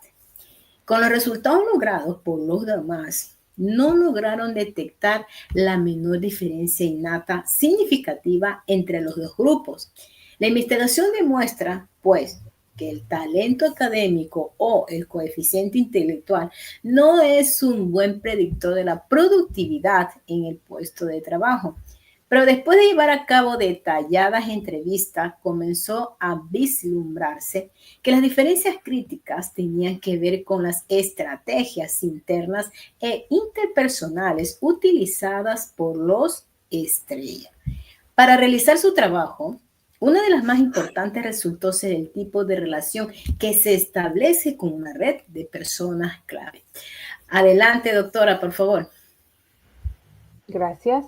S3: Con los resultados logrados por los demás, no lograron detectar la menor diferencia innata significativa entre los dos grupos. La investigación demuestra, pues, que el talento académico o el coeficiente intelectual no es un buen predictor de la productividad en el puesto de trabajo. Pero después de llevar a cabo detalladas entrevistas, comenzó a vislumbrarse que las diferencias críticas tenían que ver con las estrategias internas e interpersonales utilizadas por los estrellas. Para realizar su trabajo, una de las más importantes resultó ser el tipo de relación que se establece con una red de personas clave. Adelante, doctora, por favor.
S1: Gracias.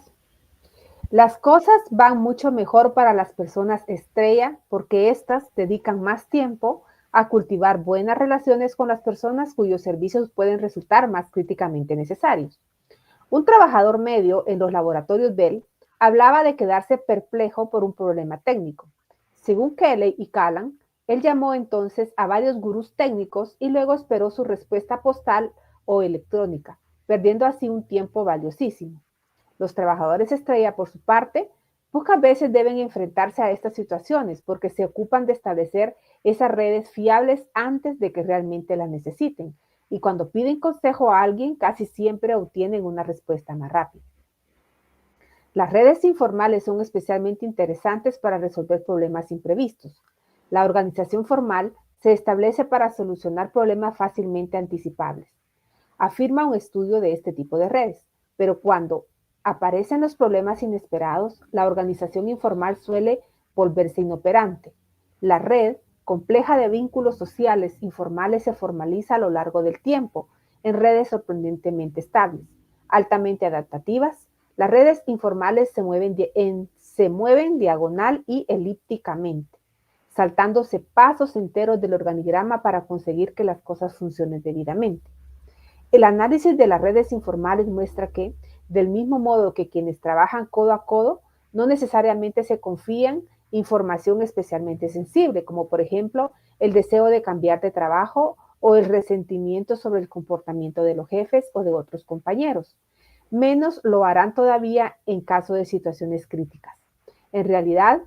S1: Las cosas van mucho mejor para las personas estrella porque éstas dedican más tiempo a cultivar buenas relaciones con las personas cuyos servicios pueden resultar más críticamente necesarios. Un trabajador medio en los laboratorios Bell hablaba de quedarse perplejo por un problema técnico. Según Kelley y Kaplan, él llamó entonces a varios gurús técnicos y luego esperó su respuesta postal o electrónica, perdiendo así un tiempo valiosísimo. Los trabajadores estrella, por su parte, pocas veces deben enfrentarse a estas situaciones porque se ocupan de establecer esas redes fiables antes de que realmente las necesiten. Y cuando piden consejo a alguien, casi siempre obtienen una respuesta más rápida. Las redes informales son especialmente interesantes para resolver problemas imprevistos. La organización formal se establece para solucionar problemas fácilmente anticipables. Afirma un estudio de este tipo de redes, pero cuando aparecen los problemas inesperados, la organización informal suele volverse inoperante. La red, compleja de vínculos sociales informales, se formaliza a lo largo del tiempo en redes sorprendentemente estables, altamente adaptativas. Las redes informales se mueven diagonal y elípticamente, saltándose pasos enteros del organigrama para conseguir que las cosas funcionen debidamente. El análisis de las redes informales muestra que, del mismo modo que quienes trabajan codo a codo, no necesariamente se confían información especialmente sensible, como por ejemplo el deseo de cambiar de trabajo o el resentimiento sobre el comportamiento de los jefes o de otros compañeros. Menos lo harán todavía en caso de situaciones críticas. En realidad,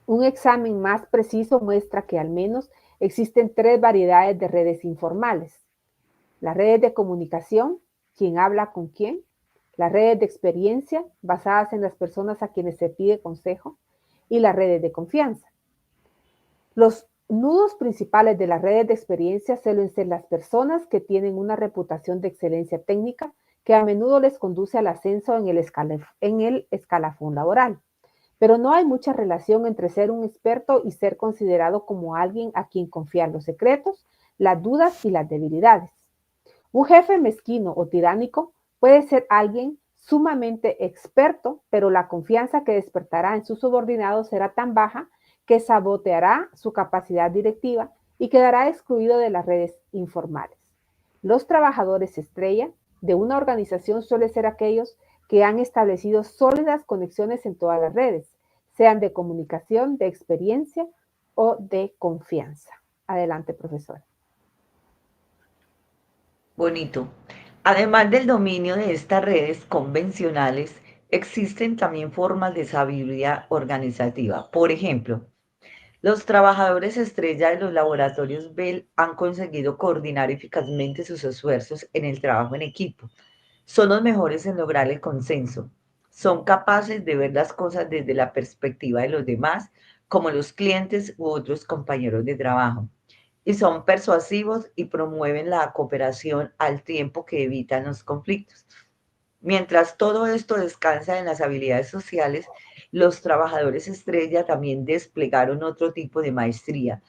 S1: un examen más preciso muestra que al menos existen 3 variedades de redes informales. Las redes de comunicación, quién habla con quién. Las redes de experiencia, basadas en las personas a quienes se pide consejo. Y las redes de confianza. Los nudos principales de las redes de experiencia suelen ser las personas que tienen una reputación de excelencia técnica que a menudo les conduce al ascenso en el escalafón laboral. Pero no hay mucha relación entre ser un experto y ser considerado como alguien a quien confiar los secretos, las dudas y las debilidades. Un jefe mezquino o tiránico puede ser alguien sumamente experto, pero la confianza que despertará en sus subordinados será tan baja que saboteará su capacidad directiva y quedará excluido de las redes informales. Los trabajadores estrella de una organización suelen ser aquellos que han establecido sólidas conexiones en todas las redes, sean de comunicación, de experiencia o de confianza. Adelante, profesora.
S2: Bonito. Además del dominio de estas redes convencionales, existen también formas de sabiduría organizativa. Por ejemplo, los trabajadores estrella de los laboratorios Bell han conseguido coordinar eficazmente sus esfuerzos en el trabajo en equipo. Son los mejores en lograr el consenso. Son capaces de ver las cosas desde la perspectiva de los demás, como los clientes u otros compañeros de trabajo. Y son persuasivos y promueven la cooperación al tiempo que evitan los conflictos. Mientras todo esto descansa en las habilidades sociales, los trabajadores estrella también desplegaron otro tipo de maestría: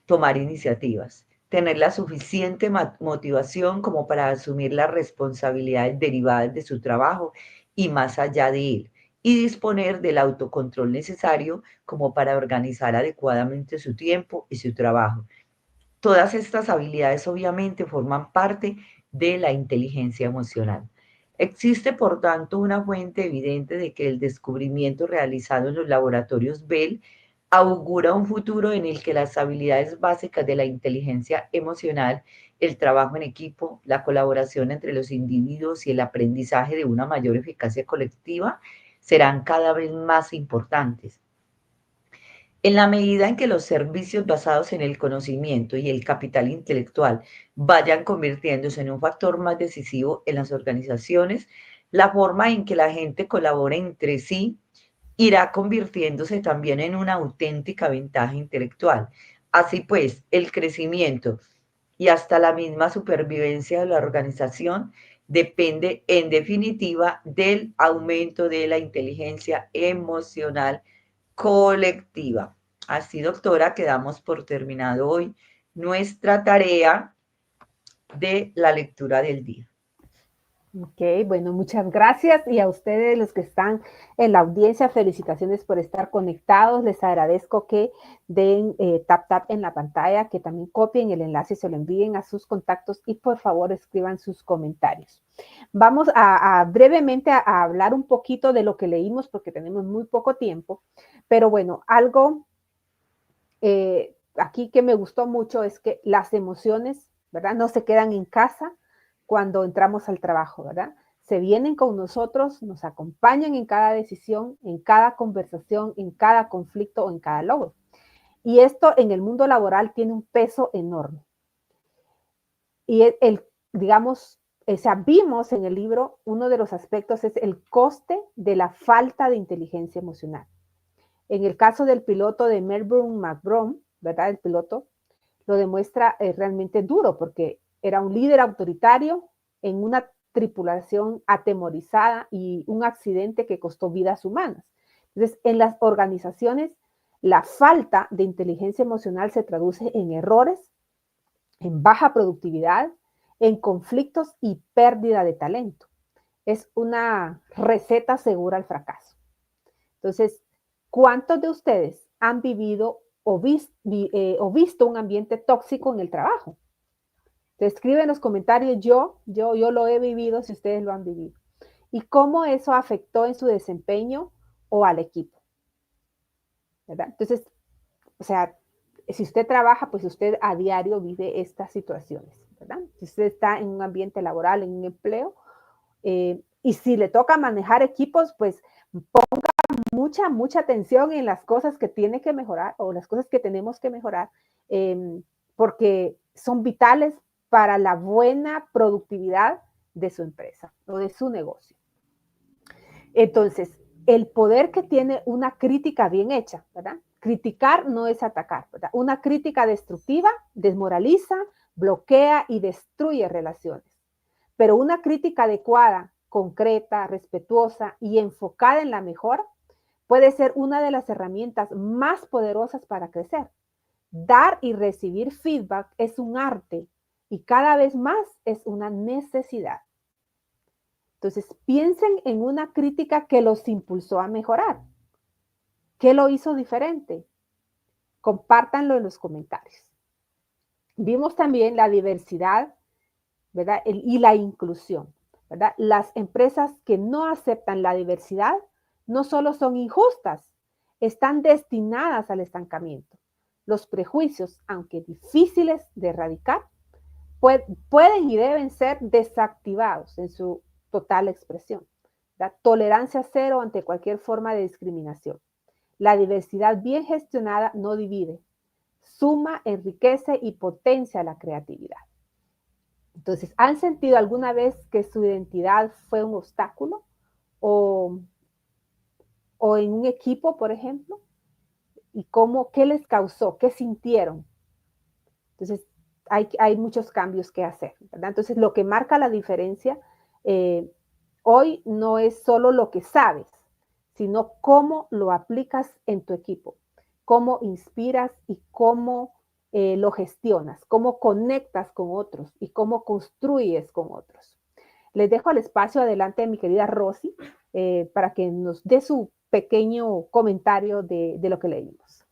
S2: tomar iniciativas, tener la suficiente motivación como para asumir las responsabilidades derivadas de su trabajo y más allá de él, y disponer del autocontrol necesario como para organizar adecuadamente su tiempo y su trabajo. Todas estas habilidades obviamente forman parte de la inteligencia emocional. Existe, por tanto, una fuente evidente de que el descubrimiento realizado en los laboratorios Bell augura un futuro en el que las habilidades básicas de la inteligencia emocional, el trabajo en equipo, la colaboración entre los individuos y el aprendizaje de una mayor eficacia colectiva serán cada vez más importantes. En la medida en que los servicios basados en el conocimiento y el capital intelectual vayan convirtiéndose en un factor más decisivo en las organizaciones, la forma en que la gente colabora entre sí irá convirtiéndose también en una auténtica ventaja intelectual. Así pues, el crecimiento y hasta la misma supervivencia de la organización depende en definitiva del aumento de la inteligencia emocional colectiva. Así, doctora, quedamos por terminado hoy nuestra tarea de la lectura del día.
S1: Ok, bueno, muchas gracias y a ustedes los que están en la audiencia, felicitaciones por estar conectados. Les agradezco que den tap en la pantalla, que también copien el enlace y se lo envíen a sus contactos y por favor escriban sus comentarios. Vamos a brevemente a hablar un poquito de lo que leímos porque tenemos muy poco tiempo, pero bueno, algo aquí que me gustó mucho es que las emociones, ¿verdad? No se quedan en casa cuando entramos al trabajo, ¿verdad? Se vienen con nosotros, nos acompañan en cada decisión, en cada conversación, en cada conflicto o en cada logro. Y esto en el mundo laboral tiene un peso enorme. Y digamos, vimos en el libro, uno de los aspectos es el coste de la falta de inteligencia emocional. En el caso del piloto de Melbourne McBrone, ¿verdad? El piloto lo demuestra realmente duro porque era un líder autoritario en una tripulación atemorizada y un accidente que costó vidas humanas. Entonces, en las organizaciones, la falta de inteligencia emocional se traduce en errores, en baja productividad, en conflictos y pérdida de talento. Es una receta segura al fracaso. Entonces, ¿cuántos de ustedes han vivido o visto un ambiente tóxico en el trabajo? Te escribe en los comentarios, yo lo he vivido si ustedes lo han vivido. Y cómo eso afectó en su desempeño o al equipo, ¿verdad? Entonces, o sea, si usted trabaja, pues usted a diario vive estas situaciones, ¿verdad? Si usted está en un ambiente laboral, en un empleo, y si le toca manejar equipos, pues ponga mucha atención en las cosas que tiene que mejorar o las cosas que tenemos que mejorar, porque son vitales para la buena productividad de su empresa o de su negocio. Entonces, el poder que tiene una crítica bien hecha, ¿verdad? Criticar no es atacar, ¿verdad? Una crítica destructiva desmoraliza, bloquea y destruye relaciones. Pero una crítica adecuada, concreta, respetuosa y enfocada en la mejora puede ser una de las herramientas más poderosas para crecer. Dar y recibir feedback es un arte y cada vez más es una necesidad. Entonces, piensen en una crítica que los impulsó a mejorar. ¿Qué lo hizo diferente? Compártanlo en los comentarios. Vimos también la diversidad, ¿verdad? Y la inclusión, ¿verdad? Las empresas que no aceptan la diversidad no solo son injustas, están destinadas al estancamiento. Los prejuicios, aunque difíciles de erradicar, pueden y deben ser desactivados en su total expresión. La tolerancia cero ante cualquier forma de discriminación. La diversidad bien gestionada no divide, suma, enriquece y potencia la creatividad. Entonces, ¿han sentido alguna vez que su identidad fue un obstáculo? ¿O en un equipo, por ejemplo? ¿Y qué les causó? ¿Qué sintieron? Entonces, hay muchos cambios que hacer, ¿verdad? Entonces, lo que marca la diferencia hoy no es solo lo que sabes, sino cómo lo aplicas en tu equipo, cómo inspiras y cómo lo gestionas, cómo conectas con otros y cómo construyes con otros. Les dejo el espacio adelante a mi querida Rosy para que nos dé su pequeño comentario de lo que leímos.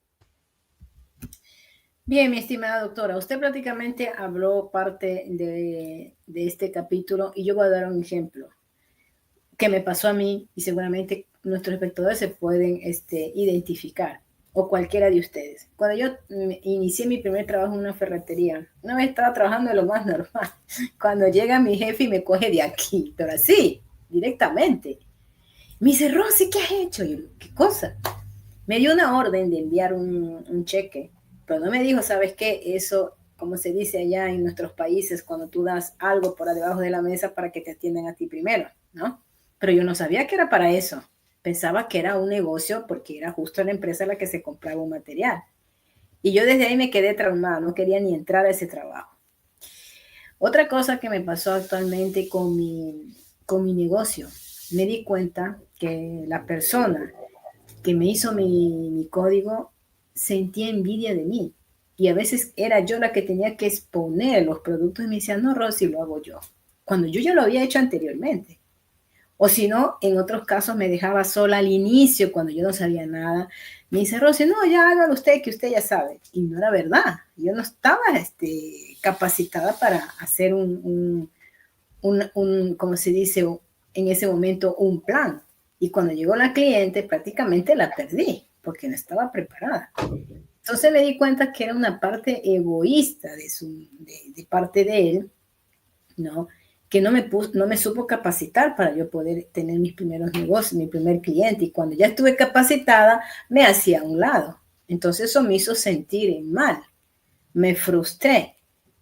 S3: Bien, mi estimada doctora, usted prácticamente habló parte de este capítulo y yo voy a dar un ejemplo que me pasó a mí y seguramente nuestros espectadores se pueden identificar, o cualquiera de ustedes. Cuando yo inicié mi primer trabajo en una ferretería, una vez estaba trabajando de lo más normal, cuando llega mi jefe y me coge de aquí, pero así, directamente. Me dice, Rosy, ¿qué has hecho? Y yo, ¿qué cosa? Me dio una orden de enviar un cheque, pero no me dijo, ¿sabes qué? Eso, como se dice allá en nuestros países, cuando tú das algo por debajo de la mesa para que te atiendan a ti primero, ¿no? Pero yo no sabía que era para eso. Pensaba que era un negocio porque era justo la empresa la que se compraba un material. Y yo desde ahí me quedé traumada, no quería ni entrar a ese trabajo. Otra cosa que me pasó actualmente con mi negocio, me di cuenta que la persona que me hizo mi código sentía envidia de mí. Y a veces era yo la que tenía que exponer los productos y me decía, no, Rosy, lo hago yo. Cuando yo ya lo había hecho anteriormente. O si no, en otros casos me dejaba sola al inicio cuando yo no sabía nada. Me dice, Rosy, no, ya hágalo usted, que usted ya sabe. Y no era verdad. Yo no estaba capacitada para hacer como se dice en ese momento, un plan. Y cuando llegó la cliente, prácticamente la perdí porque no estaba preparada. Entonces me di cuenta que era una parte egoísta de parte de él, ¿no? Que no me supo capacitar para yo poder tener mis primeros negocios, mi primer cliente. Y cuando ya estuve capacitada, me hacía a un lado. Entonces eso me hizo sentir mal. Me frustré,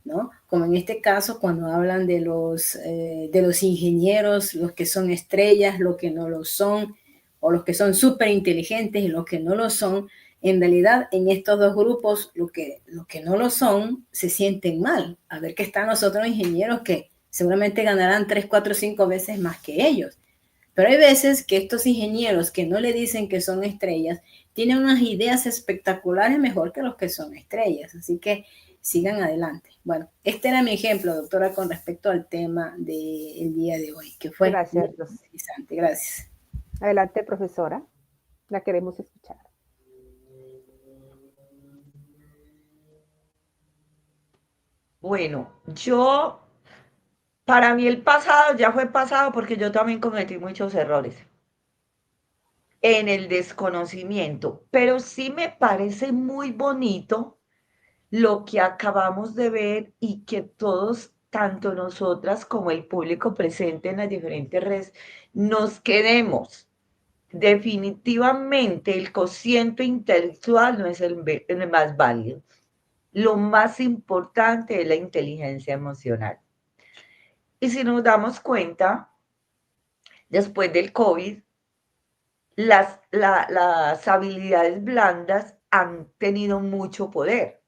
S3: ¿no? Como en este caso, cuando hablan de los ingenieros, los que son estrellas, los que no lo son, o los que son súper inteligentes y los que no lo son, en realidad en estos dos grupos, los que no lo son, se sienten mal. A ver que están los otros ingenieros que seguramente ganarán 3, 4, 5 veces más que ellos. Pero hay veces que estos ingenieros que no le dicen que son estrellas, tienen unas ideas espectaculares mejor que los que son estrellas. Así que sigan adelante. Bueno, este era mi ejemplo, doctora, con respecto al tema del día de hoy, que fue muy interesante. Gracias.
S1: Adelante, profesora. La queremos escuchar.
S2: Bueno, para mí el pasado ya fue pasado porque yo también cometí muchos errores. en el desconocimiento, pero sí me parece muy bonito lo que acabamos de ver y que todos, tanto nosotras como el público presente en las diferentes redes, nos quedemos. Definitivamente el cociente intelectual no es el más válido. Lo más importante es la inteligencia emocional. Y si nos damos cuenta, después del COVID, las habilidades blandas han tenido mucho poder,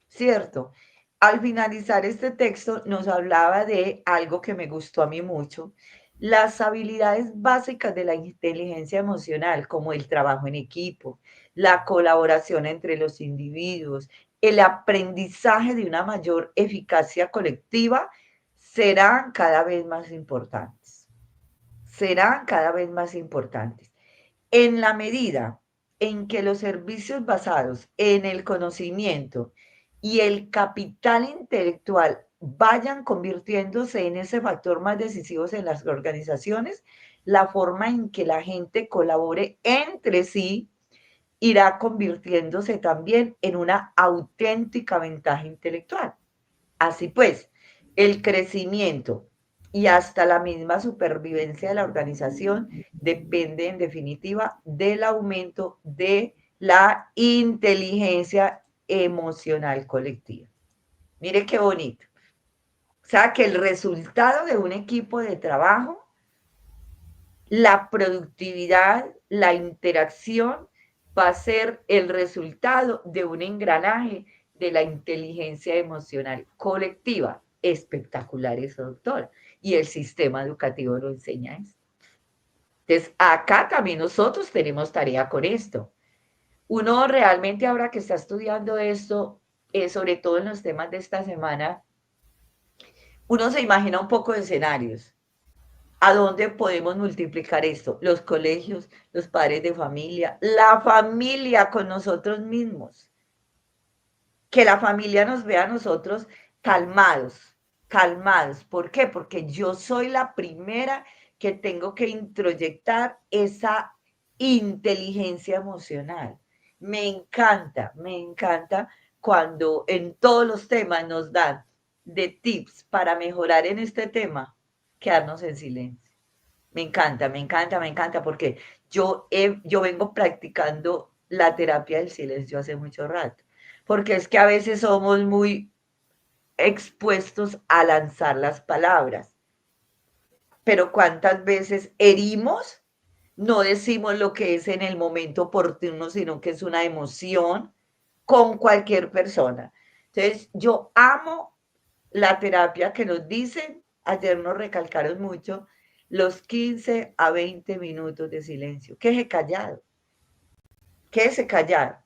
S2: ¿cierto? Al finalizar este texto nos hablaba de algo que me gustó a mí mucho, las habilidades básicas de la inteligencia emocional, como el trabajo en equipo, la colaboración entre los individuos, el aprendizaje de una mayor eficacia colectiva, serán cada vez más importantes. Serán cada vez más importantes. En la medida en que los servicios basados en el conocimiento y el capital intelectual vayan convirtiéndose en ese factor más decisivo en las organizaciones, la forma en que la gente colabore entre sí irá convirtiéndose también en una auténtica ventaja intelectual. Así pues, el crecimiento y hasta la misma supervivencia de la organización depende en definitiva del aumento de la inteligencia emocional colectiva. Mire qué bonito. O sea, que el resultado de un equipo de trabajo, la productividad, la interacción, va a ser el resultado de un engranaje de la inteligencia emocional colectiva. Espectacular eso, doctora. Y el sistema educativo lo enseña eso. Entonces, acá también nosotros tenemos tarea con esto. Uno realmente ahora que está estudiando esto, sobre todo en los temas de esta semana, uno se imagina un poco de escenarios. ¿A dónde podemos multiplicar esto? Los colegios, los padres de familia, la familia con nosotros mismos. Que la familia nos vea a nosotros calmados, calmados. ¿Por qué? Porque yo soy la primera que tengo que introyectar esa inteligencia emocional. Me encanta cuando en todos los temas nos dan de tips para mejorar en este tema, quedarnos en silencio. Me encanta, porque yo vengo practicando la terapia del silencio hace mucho rato, porque es que a veces somos muy expuestos a lanzar las palabras, pero ¿cuántas veces herimos? No decimos lo que es en el momento oportuno, sino que es una emoción con cualquier persona. Entonces, yo amo la terapia que nos dicen, ayer nos recalcaron mucho, los 15 a 20 minutos de silencio. Quédese callado, quédese callado.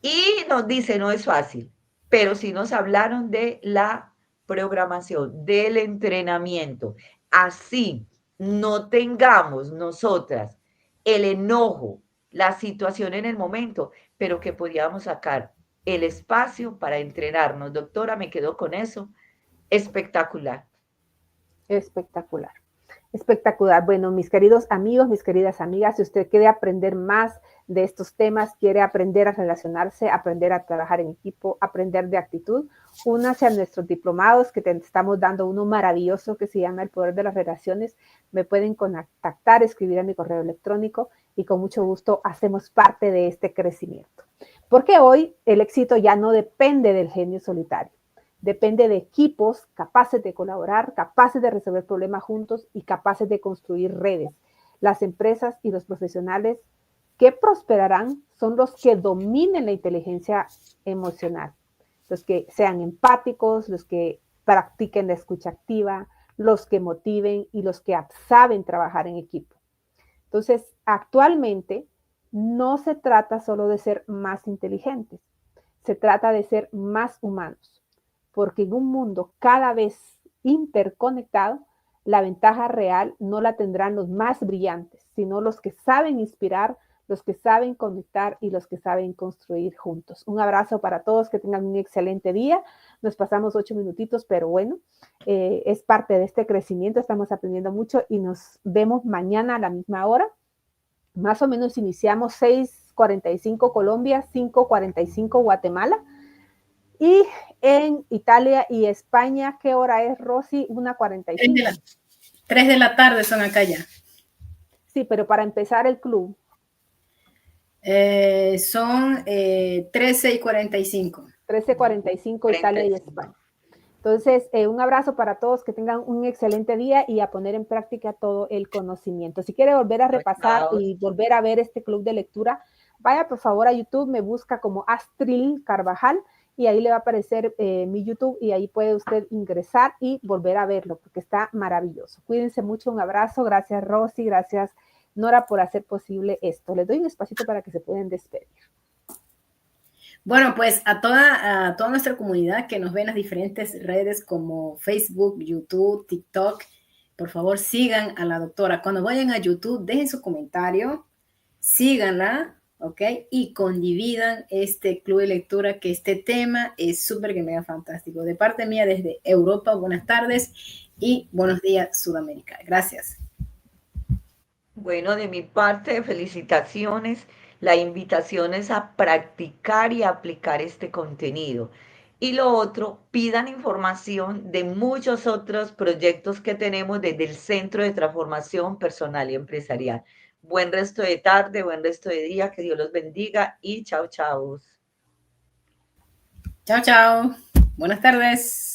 S2: Y nos dice, no es fácil, pero sí nos hablaron de la programación, del entrenamiento. Así no tengamos nosotras el enojo, la situación en el momento, pero que podíamos sacar el espacio para entrenarnos. Doctora, me quedo con eso. Espectacular.
S1: Espectacular. Espectacular. Bueno, mis queridos amigos, mis queridas amigas, si usted quiere aprender más de estos temas, quiere aprender a relacionarse, aprender a trabajar en equipo, aprender de actitud, únase a nuestros diplomados que te estamos dando uno maravilloso que se llama El Poder de las Relaciones. Me pueden contactar, escribir a mi correo electrónico y con mucho gusto hacemos parte de este crecimiento. Porque hoy el éxito ya no depende del genio solitario. Depende de equipos capaces de colaborar, capaces de resolver problemas juntos y capaces de construir redes. Las empresas y los profesionales que prosperarán son los que dominen la inteligencia emocional, los que sean empáticos, los que practiquen la escucha activa, los que motiven y los que saben trabajar en equipo. Entonces, actualmente no se trata solo de ser más inteligentes, se trata de ser más humanos. Porque en un mundo cada vez interconectado, la ventaja real no la tendrán los más brillantes, sino los que saben inspirar, los que saben conectar y los que saben construir juntos. Un abrazo para todos, que tengan un excelente día. Nos pasamos 8 minutitos, pero bueno, es parte de este crecimiento, estamos aprendiendo mucho y nos vemos mañana a la misma hora. más o menos iniciamos 6:45 Colombia, 5:45 Guatemala. Y en Italia y España, ¿qué hora es, Rosy? 1:45.
S3: 3 de la tarde son acá ya.
S1: Sí, pero para empezar el club.
S3: Son 13:45.
S1: 13:45 Italia y España. Entonces, un abrazo para todos, que tengan un excelente día y a poner en práctica todo el conocimiento. Si quiere volver a repasar y volver a ver este club de lectura, vaya por favor a YouTube, me busca como Astrid Carvajal y ahí le va a aparecer mi YouTube y ahí puede usted ingresar y volver a verlo porque está maravilloso. Cuídense mucho, un abrazo, gracias Rosy, gracias Nora por hacer posible esto. Les doy un espacito para que se puedan despedir.
S3: Bueno, pues a toda nuestra comunidad que nos ve en las diferentes redes como Facebook, YouTube, TikTok, por favor sigan a la doctora. Cuando vayan a YouTube, dejen su comentario, síganla, ¿ok? Y condividan este club de lectura, que este tema es súper que mega fantástico. De parte mía desde Europa, buenas tardes y buenos días Sudamérica. Gracias.
S2: Bueno, de mi parte, felicitaciones. La invitación es a practicar y aplicar este contenido. Y lo otro, pidan información de muchos otros proyectos que tenemos desde el Centro de Transformación Personal y Empresarial. Buen resto de tarde, buen resto de día, que Dios los bendiga y chao, chao.
S3: Chao, chao. Buenas tardes.